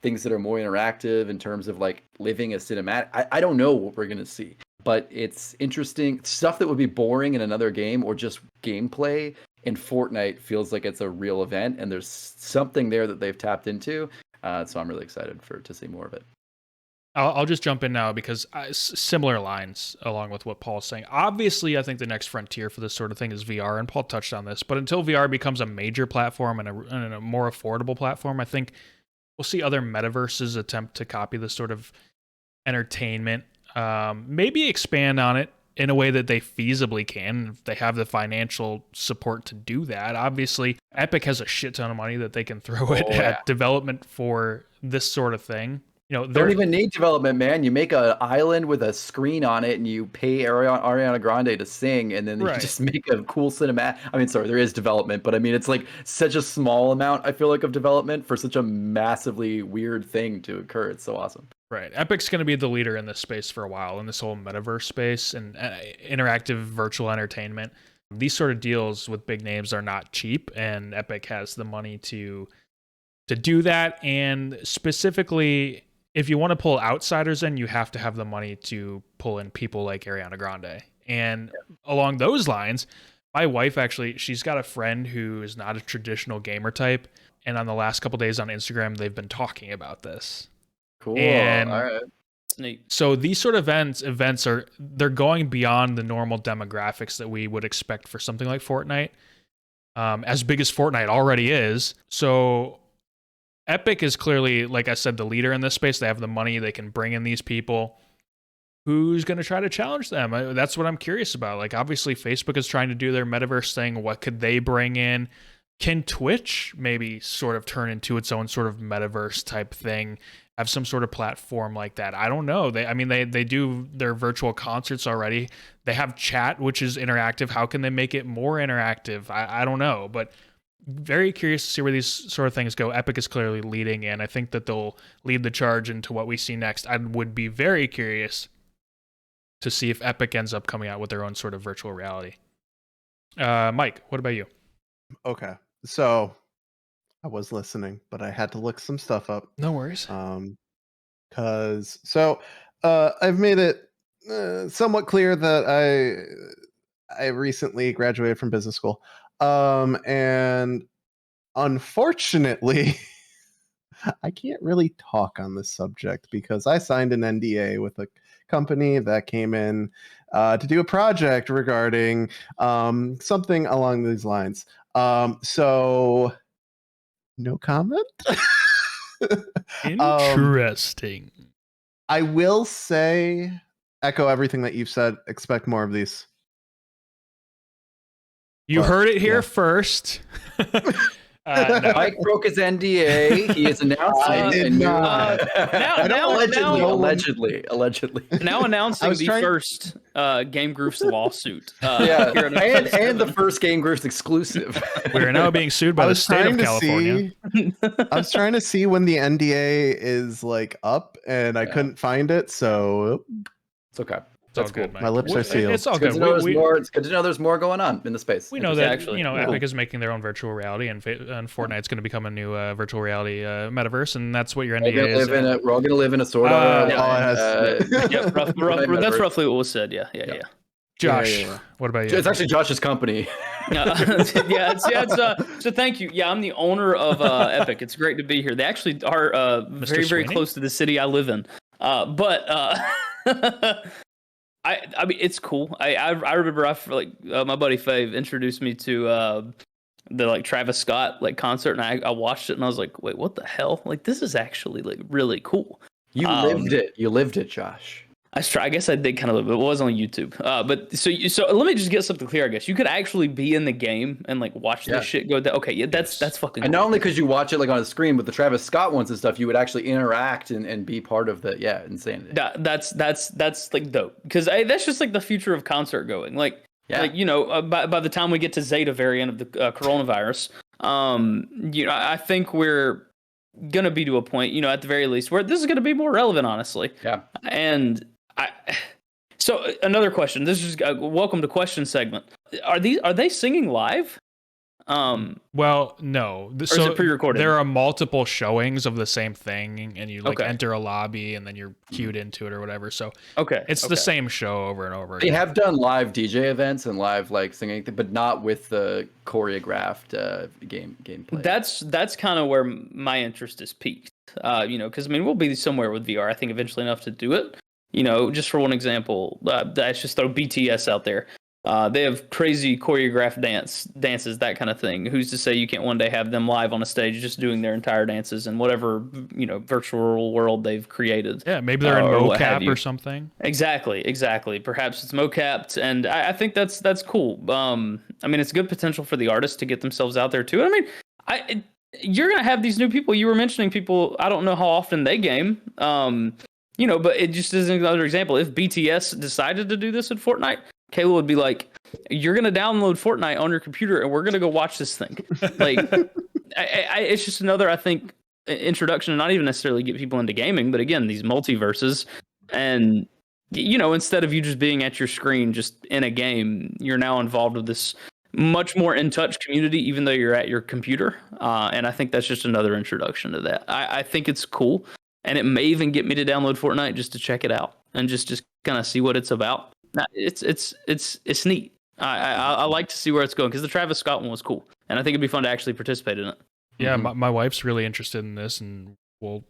things that are more interactive in terms of living a cinematic? I don't know what we're going to see, but it's interesting. Stuff that would be boring in another game or just gameplay in Fortnite feels like it's a real event, and there's something there that they've tapped into. So I'm really excited to see more of it. I'll just jump in now because similar lines along with what Paul's saying. Obviously, I think the next frontier for this sort of thing is VR, and Paul touched on this. But until VR becomes a major platform and a more affordable platform, I think we'll see other metaverses attempt to copy this sort of entertainment. Maybe expand on it in a way that they feasibly can, if they have the financial support to do that. Obviously, Epic has a shit ton of money that they can throw at development for this sort of thing. They don't even need development, man. You make an island with a screen on it, and you pay Ariana Grande to sing, and then you just make a cool cinematic. I mean, sorry, there is development, but I mean, it's such a small amount, I feel of development for such a massively weird thing to occur. It's so awesome. Right. Epic's going to be the leader in this space for a while, in this whole metaverse space and interactive virtual entertainment. These sort of deals with big names are not cheap, and Epic has the money to do that. And specifically, if you want to pull outsiders in, you have to have the money to pull in people like Ariana Grande. And along those lines, my wife she's got a friend who is not a traditional gamer type. And on the last couple days on Instagram, they've been talking about this. Cool. And all right. Neat. So these sort of events they're going beyond the normal demographics that we would expect for something like Fortnite. As big as Fortnite already is. So Epic is clearly, like I said, the leader in this space. They have the money. They can bring in these people. Who's going to try to challenge them? That's what I'm curious about. Like, obviously, Facebook is trying to do their metaverse thing. What could they bring in? Can Twitch maybe sort of turn into its own sort of metaverse type thing? Have some sort of platform like that? I don't know. They do their virtual concerts already. They have chat, which is interactive. How can they make it more interactive? I don't know, but very curious to see where these sort of things go. Epic is clearly leading, and I think that they'll lead the charge into what we see next. I would be very curious to see if Epic ends up coming out with their own sort of virtual reality. Mike, what about you? Okay, so I was listening, but I had to look some stuff up. No worries. I've made it somewhat clear that I recently graduated from business school, and unfortunately, I can't really talk on this subject because I signed an NDA with a company that came in to do a project regarding something along these lines. So, no comment. Interesting. I will say, echo everything that you've said. Expect more of these. You heard it here first. No. Mike broke his NDA. He is announcing allegedly. Now announcing the first Game Groofs lawsuit. And the first Game Groofs exclusive. We are now being sued by the state of California. I was trying to see when the NDA is like up, and I couldn't find it. So it's okay. That's good, Mike. My lips are sealed. It's all good. It's good to know there's more going on in the space. We know that Epic is making their own virtual reality, and Fortnite's going to become a new virtual reality metaverse, and that's what your NDA is. We're all going to live in a sort of. That's roughly what was said. Yeah. Josh, what about you? It's actually Josh's company. So thank you. Yeah, I'm the owner of Epic. It's great to be here. They actually are very close to the city I live in. I mean, it's cool. I remember my buddy Fave introduced me to the Travis Scott concert, and I watched it and I was like, wait, what the hell? This is actually really cool. You lived it. You lived it, Josh. I guess I did kind of live it. It was on YouTube. But so let me just get something clear. I guess you could actually be in the game and watch this shit go down. Okay, yeah, that's fucking. And not only could you watch it on a screen, but the Travis Scott ones and stuff, you would actually interact and be part of the insanity. That's dope, because that's just the future of concert going. By the time we get to Zeta variant of the coronavirus, I think we're gonna be to a point, at the very least, where this is gonna be more relevant, honestly. Yeah. And so another question. This is welcome to question segment. Are they singing live? Well, no. Or is it pre-recorded? There are multiple showings of the same thing, and you enter a lobby, and then you're queued into it or whatever. So it's the same show over and over again. They have done live DJ events and live singing, but not with the choreographed gameplay. That's kind of where my interest is peaked. Because we'll be somewhere with VR. I think eventually enough to do it. Just for one example, let's just throw BTS out there. They have crazy choreographed dances, that kind of thing. Who's to say you can't one day have them live on a stage just doing their entire dances in whatever virtual world they've created? Yeah, maybe they're in mocap or something. Exactly. Perhaps it's mocapped, and I think that's cool. It's good potential for the artists to get themselves out there too. You're gonna have these new people. You were mentioning people. I don't know how often they game. But it just is another example. If BTS decided to do this in Fortnite, Kayla would be like, "You're gonna download Fortnite on your computer, and we're gonna go watch this thing." It's just another, I think, introduction, and not even necessarily get people into gaming, but again, these multiverses, and instead of you just being at your screen, just in a game, you're now involved with this much more in touch community, even though you're at your computer. And I think that's just another introduction to that. I think it's cool, and it may even get me to download Fortnite just to check it out and just kind of see what it's about. It's neat. I like to see where it's going, because the Travis Scott one was cool, and I think it'd be fun to actually participate in it. Yeah, my wife's really interested in this, and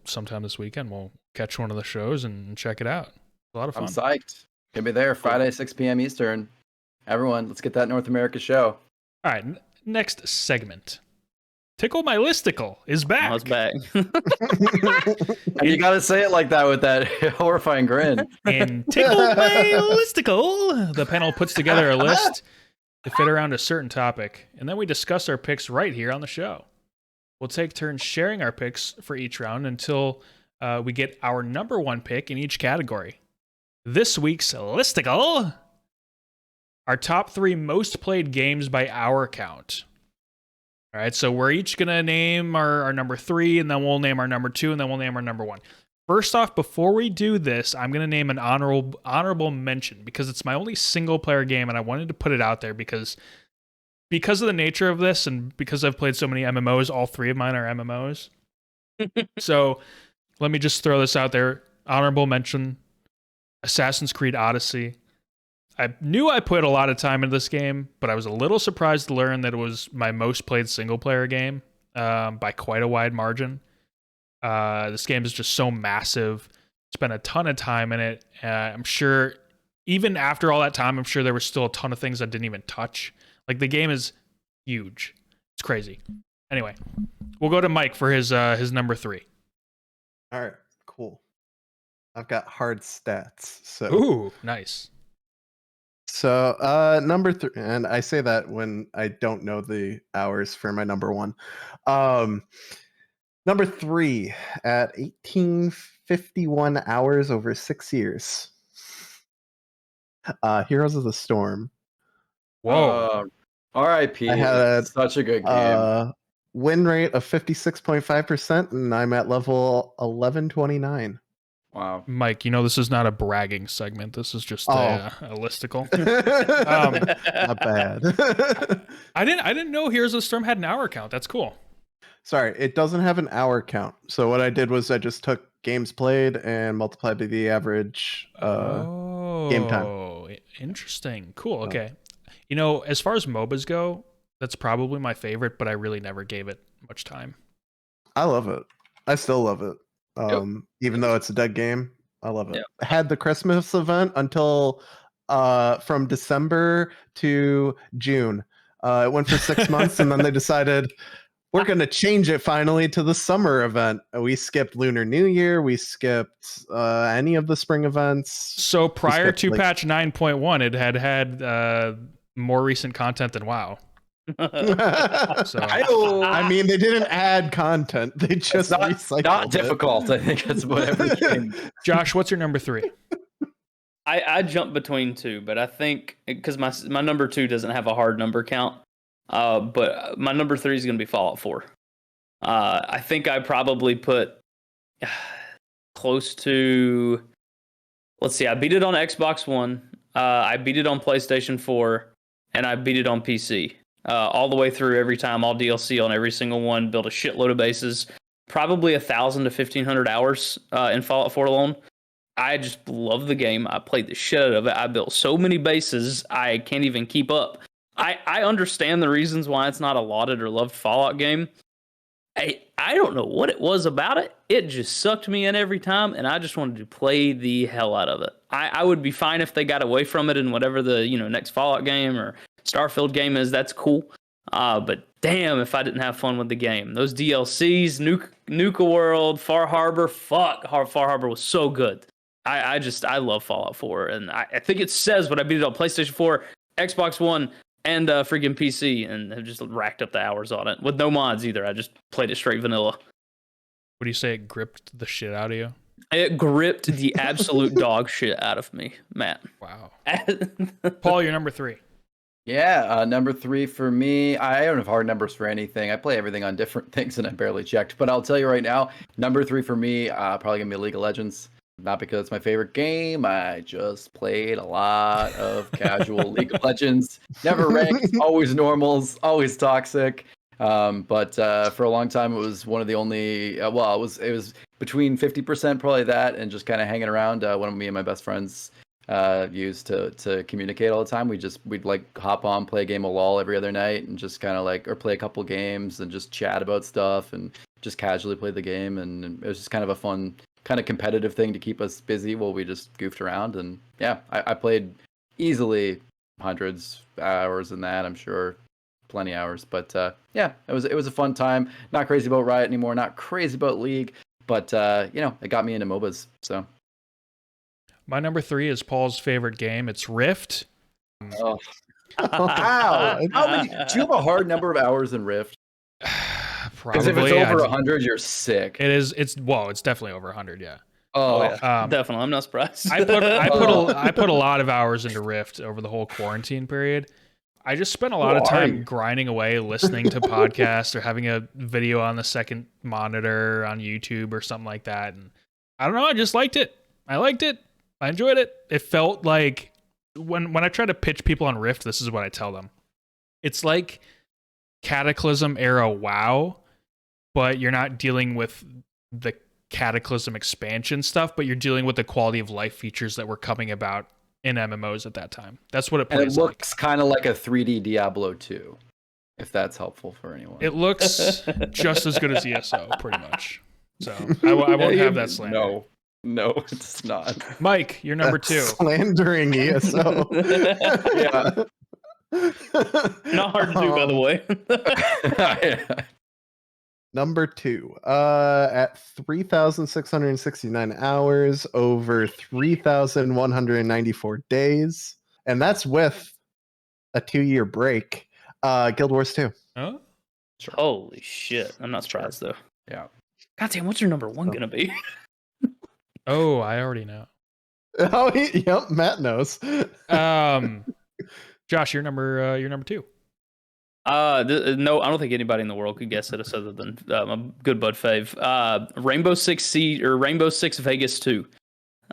sometime this weekend we'll catch one of the shows and check it out. It's a lot of fun. I'm psyched. Gonna be there Friday, 6 p.m. Eastern. Everyone, let's get that North America show. All right, next segment. Tickle My Listicle is back. I was back. And you gotta say it like that with that horrifying grin. And Tickle My Listicle, the panel puts together a list to fit around a certain topic, and then we discuss our picks right here on the show. We'll take turns sharing our picks for each round until we get our number one pick in each category. This week's Listicle, our top 3 most played games by hour count. All right, so we're each going to name our number 3, and then we'll name our number 2, and then we'll name our number 1. First off, before we do this, I'm going to name an honorable mention because it's my only single-player game, and I wanted to put it out there because of the nature of this and because I've played so many MMOs. All 3 of mine are MMOs. So let me just throw this out there. Honorable mention, Assassin's Creed Odyssey. I knew I put a lot of time into this game, but I was a little surprised to learn that it was my most played single-player game by quite a wide margin. This game is just so massive. Spent a ton of time in it. I'm sure even after all that time, I'm sure there were still a ton of things I didn't even touch. Like, the game is huge. It's crazy. Anyway, we'll go to Mike for his number 3. All right, cool. I've got hard stats. So Ooh, nice. So number 3, and I say that when I don't know the hours for my number 1. Number 3 at 1851 hours over 6 years. Heroes of the Storm. Whoa. R.I.P. I had Such a good game. Win rate of 56.5%, and I'm at level 1129. Wow. Mike, this is not a bragging segment. This is just a listicle. Not bad. I didn't know Heroes of the Storm had an hour count. That's cool. Sorry, it doesn't have an hour count. So what I did was I just took games played and multiplied by the average game time. Oh, interesting. Cool. Okay. As far as MOBAs go, that's probably my favorite, but I really never gave it much time. I love it. I still love it. Even though it's a dead game, I love it. Yep. I had the Christmas event until from December to June. It went for 6 months, and then they decided we're going to change it finally to the summer event. We skipped Lunar New Year. We skipped any of the spring events. So prior to patch 9.1, it had more recent content than WoW. So I mean, they didn't add content. They just recycled not it. difficult. I think that's what every game. Josh, what's your number 3? I jumped between 2, but I think because my number 2 doesn't have a hard number count. But my number 3 is going to be Fallout 4. I think I probably put close to. Let's see. I beat it on Xbox One. I beat it on PlayStation 4, and I beat it on PC. All the way through every time, all DLC on every single one, built a shitload of bases, probably 1,000 to 1,500 hours in Fallout 4 alone. I just love the game. I played the shit out of it. I built so many bases, I can't even keep up. I understand the reasons why it's not a lauded or loved Fallout game. I don't know what it was about it. It just sucked me in every time, and I just wanted to play the hell out of it. I would be fine if they got away from it in whatever the next Fallout game or Starfield game is. That's cool. But damn, if I didn't have fun with the game. Those DLCs, Nuka World, Far Harbor, Far Harbor was so good. I love Fallout 4, and I think it says when I beat it on PlayStation 4, Xbox One, and freaking PC, and have just racked up the hours on it with no mods either. I just played it straight vanilla. What do you say? It gripped the shit out of you? It gripped the absolute dog shit out of me, Matt. Wow. Paul, your number 3. Yeah, number 3 for me. I don't have hard numbers for anything. I play everything on different things, and I barely checked. But I'll tell you right now, number 3 for me, probably gonna be League of Legends. Not because it's my favorite game. I just played a lot of casual League of Legends. Never ranked, always normals, always toxic. But for a long time, it was one of the only. It was between 50% probably that, and just kind of hanging around. One of me and my best friends used to communicate all the time. We'd like hop on, play a game of LOL every other night, and just kind of or play a couple games and just chat about stuff and just casually play the game. And it was just kind of a fun, kind of competitive thing to keep us busy while we just goofed around. And yeah, I played easily hundreds hours in that, I'm sure. plenty of hours. But yeah, it was a fun time. Not crazy about Riot anymore. Not crazy about League. But it got me into MOBAs. So my number 3 is Paul's favorite game. It's Rift. Oh. How many? Do you have a hard number of hours in Rift? Because if it's over 100, you're sick. It is. It's definitely over 100. Yeah. Oh yeah, definitely. I'm not surprised. I put a lot of hours into Rift over the whole quarantine period. I just spent a lot of time grinding away, listening to podcasts or having a video on the second monitor on YouTube or something like that. And I don't know. I just liked it. I enjoyed it. It felt like when I try to pitch people on Rift, this is what I tell them. It's like Cataclysm era WoW, but you're not dealing with the Cataclysm expansion stuff, but you're dealing with the quality of life features that were coming about in MMOs at that time. That's what it plays like. And it looks kind of like a 3D Diablo 2, if that's helpful for anyone. It looks just as good as ESO, pretty much. So I won't have that slander. No, it's not. Mike, you're number 2. Slandering ESO. Yeah. Not hard to do, by the way. Yeah. Number 2, at 3,669 hours over 3,194 days, and that's with a 2-year break. Guild Wars 2. Huh? Sure. Holy shit! I'm not surprised though. Yeah. Goddamn, what's your number 1 gonna be? Oh, I already know. Oh, yep, Matt knows. Josh, you're number 2. No, I don't think anybody in the world could guess it other than a good bud fave. Rainbow Six Vegas 2.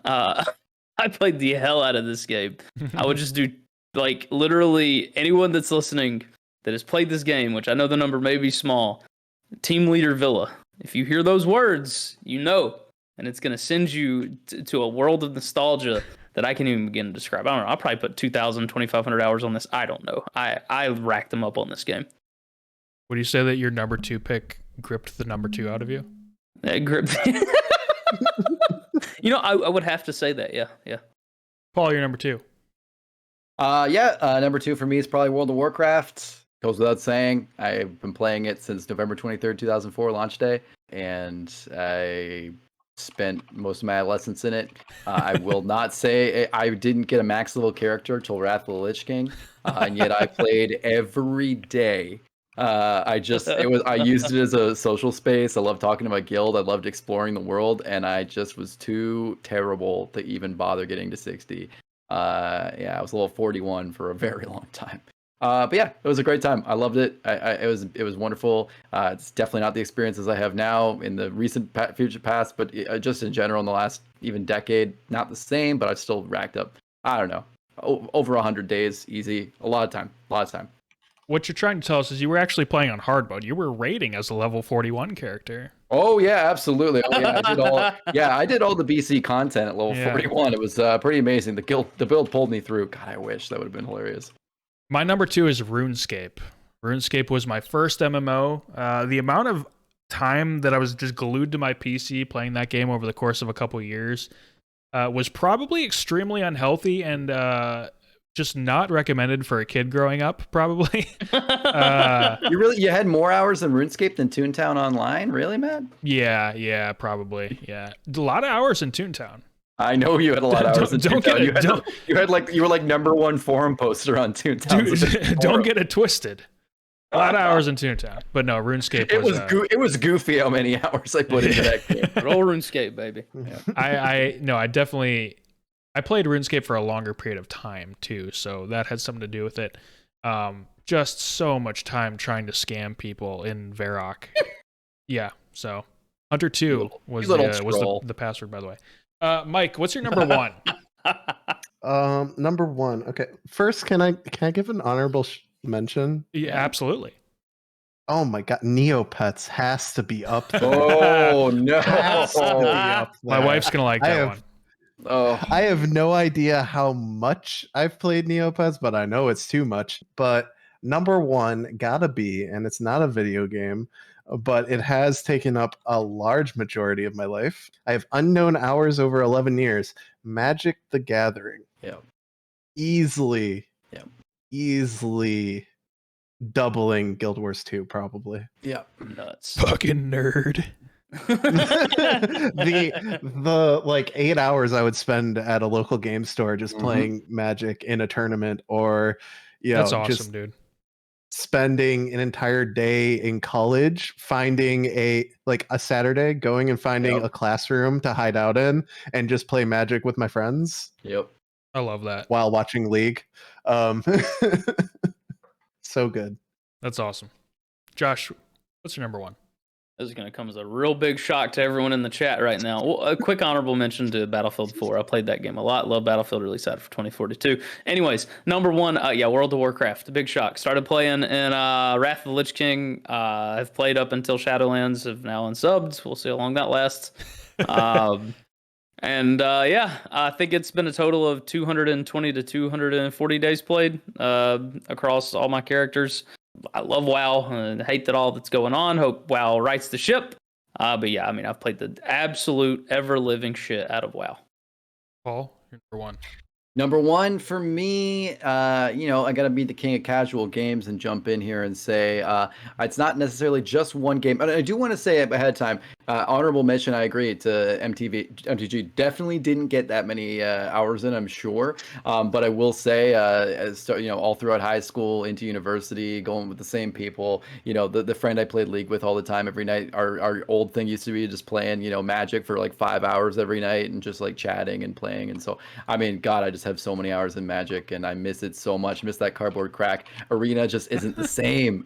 I played the hell out of this game. I would just do like literally anyone that's listening that has played this game, which I know the number may be small. Team Leader Villa. If you hear those words, you know, and it's gonna send you to a world of nostalgia that I can't even begin to describe. I don't know. I'll probably put 2,000, 2,500 hours on this. I don't know. I racked them up on this game. Would you say that your number 2 pick gripped the number 2 out of you? It gripped. I would have to say that. Yeah. Paul, you're number 2. Number 2 for me is probably World of Warcraft. Goes without saying. I've been playing it since November 23rd, 2004, launch day, and I spent most of my adolescence in it. I will not say I didn't get a max level character till Wrath of the Lich King, and yet I played every day. I used it as a social space. I loved talking to my guild. I loved exploring the world, and I just was too terrible to even bother getting to 60. I was level 41 for a very long time. But yeah, it was a great time. I loved it. It was wonderful. It's definitely not the experiences I have now in the recent future past, but just in general in the last even decade, not the same. But I've still racked up. I don't know, over 100 days, easy. A lot of time. What you're trying to tell us is you were actually playing on hard mode. You were raiding as a level 41 character. Oh yeah, absolutely. Oh yeah, I did all the BC content at level 41. It was pretty amazing. The build pulled me through. God, I wish that would have been hilarious. My number 2 is RuneScape. RuneScape was my first MMO. The amount of time that I was just glued to my PC playing that game over the course of a couple years was probably extremely unhealthy and just not recommended for a kid growing up, probably. You had more hours in RuneScape than Toontown Online? Really, Matt? Yeah, probably. Yeah. A lot of hours in Toontown. I know you had a lot of hours in Toontown. You were like number 1 forum poster on Toontown. Don't get it twisted. A lot of hours in Toontown, but no, RuneScape. It was goofy how many hours I put into that game. Roll RuneScape, baby. Yeah. I played RuneScape for a longer period of time too, so that had something to do with it. Just so much time trying to scam people in Varrock. Yeah, so Hunter 2 was the password, by the way. Mike, what's your number 1? Number 1. Okay. First, can I give an honorable mention? Yeah, absolutely. Oh my god, Neopets has to be up there. Oh no. Has to be up there. My wife's gonna like that one. Oh, I have no idea how much I've played Neopets, but I know it's too much. But number 1 gotta be, and it's not a video game, but it has taken up a large majority of my life. I have unknown hours over 11 years. Magic the Gathering. Yeah. Easily doubling Guild Wars 2 probably. Yeah. Nuts. Fucking nerd. the like 8 hours I would spend at a local game store just playing Magic in a tournament, or That's awesome, just dude. spending an entire day in college finding a Saturday, going and finding a classroom to hide out in and just play Magic with my friends. Yep. I love that. While watching League. So good. That's awesome. Josh, what's your number one? This is going to come as a real big shock to everyone in the chat right now. Well, a quick honorable mention to Battlefield 4. I played that game a lot. Love Battlefield. Really sad for 2042. Anyways, number one, World of Warcraft. A big shock. Started playing in Wrath of the Lich King. I've played up until Shadowlands. Have now unsubbed. We'll see how long that lasts. I think it's been a total of 220 to 240 days played across all my characters. I love WoW and hate that all that's going on. Hope WoW rights the ship. I've played the absolute ever-living shit out of WoW. Paul, you're number one. Number one for me, I got to be the king of casual games and jump in here and say it's not necessarily just one game. And I do want to say ahead of time, honorable mention, I agree, to MTG. Definitely didn't get that many hours in, I'm sure. But I will say, all throughout high school, into university, going with the same people, the friend I played League with all the time, every night, our old thing used to be just playing, Magic for like 5 hours every night and just like chatting and playing. And so, God, I just have so many hours in Magic and I miss it so much. Miss that cardboard crack. Arena just isn't the same.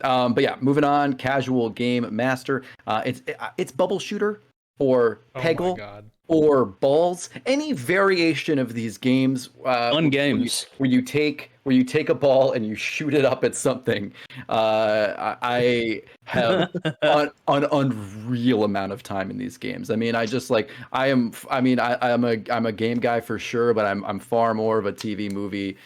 But yeah, moving on. Casual game master. It's bubble shooter or Peggle or balls. Any variation of these games. Fun games where you take a ball and you shoot it up at something. I have an unreal amount of time in these games. I'm a game guy for sure, but I'm far more of a TV movie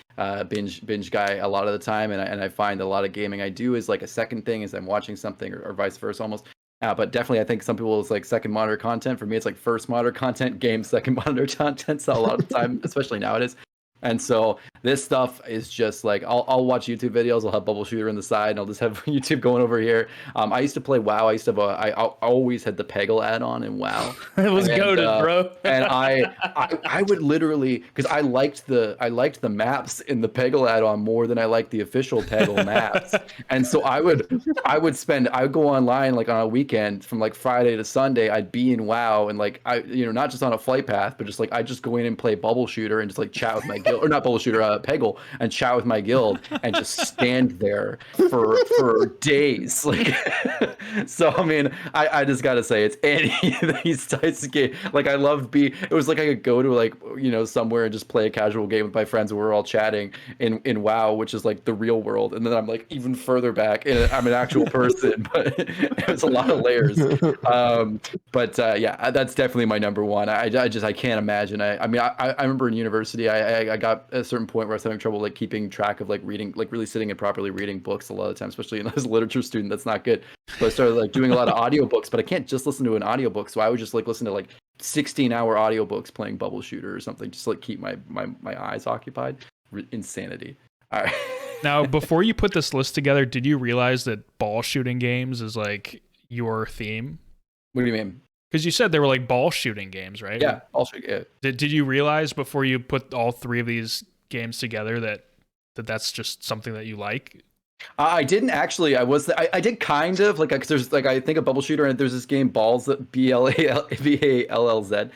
binge guy a lot of the time, and I find a lot of gaming I do is like a second thing as I'm watching something, or vice versa almost. But definitely, I think some people it's like second monitor content. For me, it's like first monitor content, game second monitor content. So a lot of the time, especially nowadays. And so this stuff is just like I'll watch YouTube videos. I'll have Bubble Shooter on the side, and I'll just have YouTube going over here. I used to play WoW. I always had the Peggle add-on in WoW. It was goated, bro. And I would literally, because I liked the maps in the Peggle add-on more than I liked the official Peggle maps. And so I would go online like on a weekend from like Friday to Sunday. I'd be in WoW and like not just on a flight path, but just like I'd just go in and play Bubble Shooter and just like chat with my guild, or not Bubble Shooter, Peggle, and chat with my guild and just stand there for days. Like, so I just gotta say, it's any of these types of games. Like I loved it was like I could go to like somewhere and just play a casual game with my friends and we're all chatting in WoW, which is like the real world, and then I'm like even further back and I'm an actual person, but it was a lot of layers. That's definitely my number one. I can't imagine. I remember in university I got a certain point where I was having trouble like keeping track of like reading, like really sitting and properly reading books a lot of the time, especially as a literature student. That's not good. So I started like doing a lot of audiobooks, but I can't just listen to an audiobook. So I would just like listen to like 16-hour audiobooks playing Bubble Shooter or something, just to like keep my eyes occupied. Insanity. All right. Now, before you put this list together, did you realize that ball shooting games is like your theme? What do you mean? Because you said they were like ball shooting games, right? Yeah, ball shooting. Yeah. Did you realize before you put all three of these games together that that's just something that you like? I didn't actually. I did kind of like, because there's like, I think a Bubble Shooter, and there's this game Balls, BALLZ,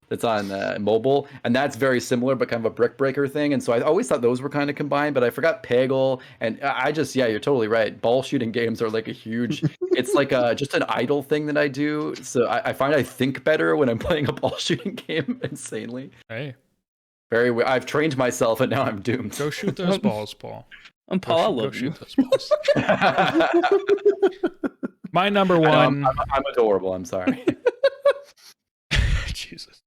that's on mobile, and that's very similar, but kind of a brick breaker thing. And so I always thought those were kind of combined, but I forgot Peggle. And you're totally right. Ball shooting games are like a huge, it's like just an idle thing that I do. So I find I think better when I'm playing a ball shooting game, insanely. Hey. Very weird. I've trained myself and now I'm doomed. Go shoot those balls, Paul. I'm Paul. I love you. Those balls. My number one. I'm adorable. I'm sorry. Jesus.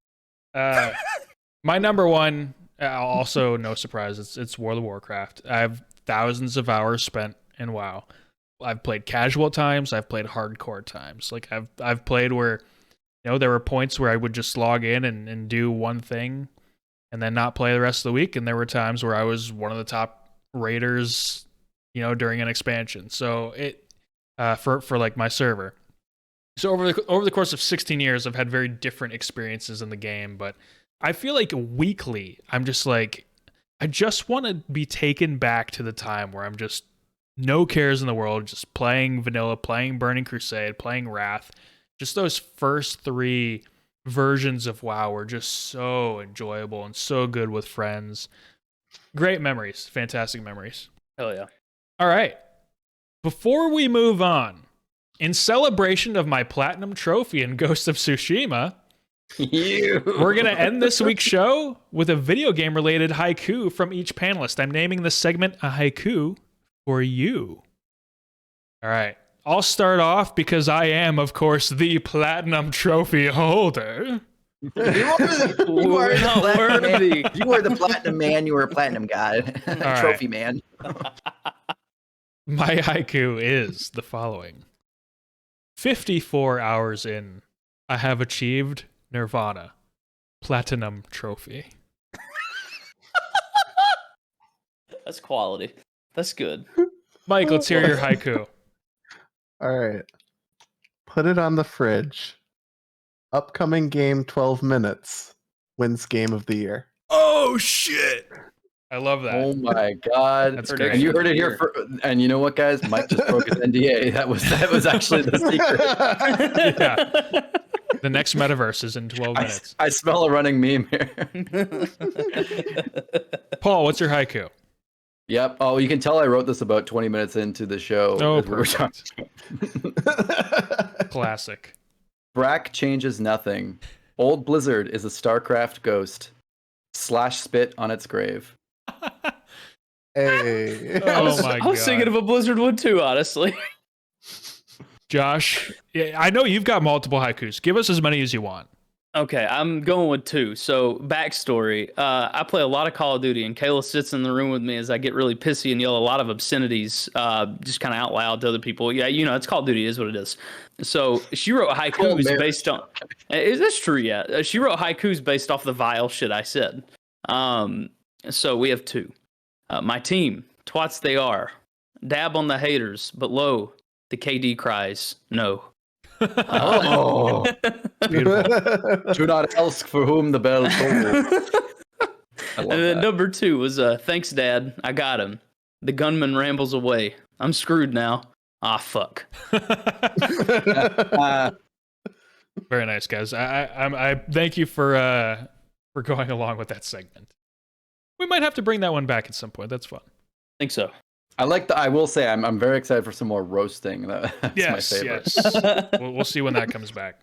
My number one, also no surprise, it's World of Warcraft. I have thousands of hours spent in WoW. I've played casual times, I've played hardcore times. Like I've played where there were points where I would just log in and do one thing and then not play the rest of the week, and there were times where I was one of the top raiders, during an expansion. So it for like my server. So over the course of 16 years, I've had very different experiences in the game, but I feel like weekly, I'm just like, I just want to be taken back to the time where I'm just no cares in the world, just playing vanilla, playing Burning Crusade, playing Wrath. Just those first 3 versions of WoW were just so enjoyable and so good with friends. Great memories, fantastic memories. Hell yeah. All right. Before we move on, in celebration of my platinum trophy in Ghost of Tsushima, we're going to end this week's show with a video game related haiku from each panelist. I'm naming this segment a haiku for you. All right. I'll start off because I am, of course, the platinum trophy holder. You are the platinum man. You are a platinum guy. Trophy man. My haiku is the following. 54 hours in, I have achieved Nirvana. Platinum trophy. That's quality. That's good. Mike, let's hear your haiku. All right. Put it on the fridge. Upcoming game 12 minutes wins game of the year. Oh, shit. I love that. Oh my god. That's great. And you heard it here and you know what, guys? Mike just broke his NDA. That was actually the secret. Yeah. The next metaverse is in 12 minutes. I smell a running meme here. Paul, what's your haiku? Yep. Oh, you can tell I wrote this about 20 minutes into the show. Oh, perfect. Classic. Brack changes nothing. Old Blizzard is a StarCraft ghost. Slash spit on its grave. Hey. Oh my God. I was thinking of a Blizzard one too, honestly. Josh, I know you've got multiple haikus. Give us as many as you want. Okay, I'm going with 2. So, backstory. I play a lot of Call of Duty, and Kayla sits in the room with me as I get really pissy and yell a lot of obscenities, just kind of out loud to other people. Yeah, it's Call of Duty, is what it is. So, she wrote haikus based on... That's true, yeah. She wrote haikus based off the vile shit I said. So, we have 2. My team, twats they are. Dab on the haters, but lo, the KD cries, no. Oh, beautiful. Do not ask for whom the bell tolls. And then number 2 was thanks, Dad. I got him. The gunman rambles away. I'm screwed now. Ah, fuck. Very nice, guys. I thank you for going along with that segment. We might have to bring that one back at some point. That's fun. I think so. I will say I'm very excited for some more roasting. That's my favorite. Yes. We'll see when that comes back.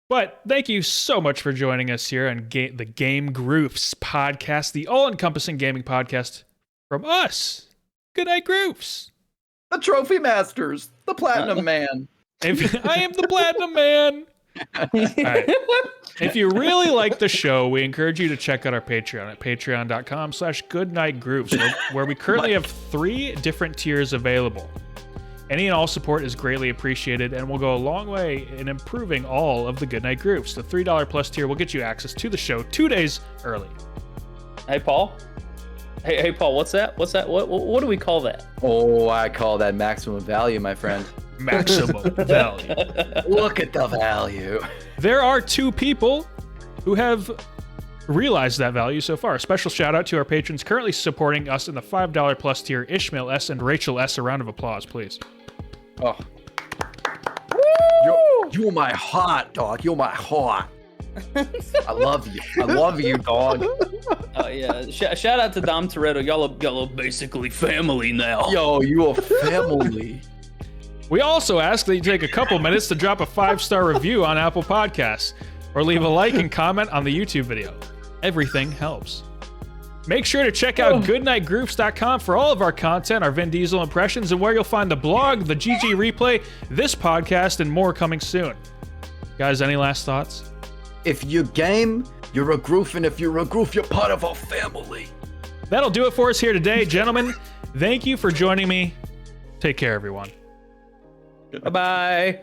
But thank you so much for joining us here on the Game Groofs podcast, the all-encompassing gaming podcast from us, Goodnight Groofs. The Trophy Masters, the Platinum Man. I am the Platinum Man. All right. If you really like the show, we encourage you to check out our Patreon at patreon.com/goodnightgroofs, where we currently have 3 different tiers available. Any and all support is greatly appreciated and will go a long way in improving all of the Goodnight Groofs. The $3 plus tier will get you access to the show 2 days early. Hey, Paul. Hey, Paul, what's that? What do we call that? Oh, I call that maximum value, my friend. Maximum value. Look at the value. There are 2 people who have realized that value so far. A special shout out to our patrons currently supporting us in the $5 plus tier, Ishmael S. and Rachel S. A round of applause, please. Oh. You're my heart, dog. You're my heart. I love you. I love you, dog. Oh, yeah. Shout out to Dom Toretto. Y'all are basically family now. Yo, you are family. We also ask that you take a couple minutes to drop a 5-star review on Apple Podcasts or leave a like and comment on the YouTube video. Everything helps. Make sure to check out goodnightgroofs.com for all of our content, our Vin Diesel impressions, and where you'll find the blog, the GG replay, this podcast, and more coming soon. Guys, any last thoughts? If you game, you're a Groof, and if you're a Groof, you're part of our family. That'll do it for us here today, gentlemen. Thank you for joining me. Take care, everyone. Bye-bye.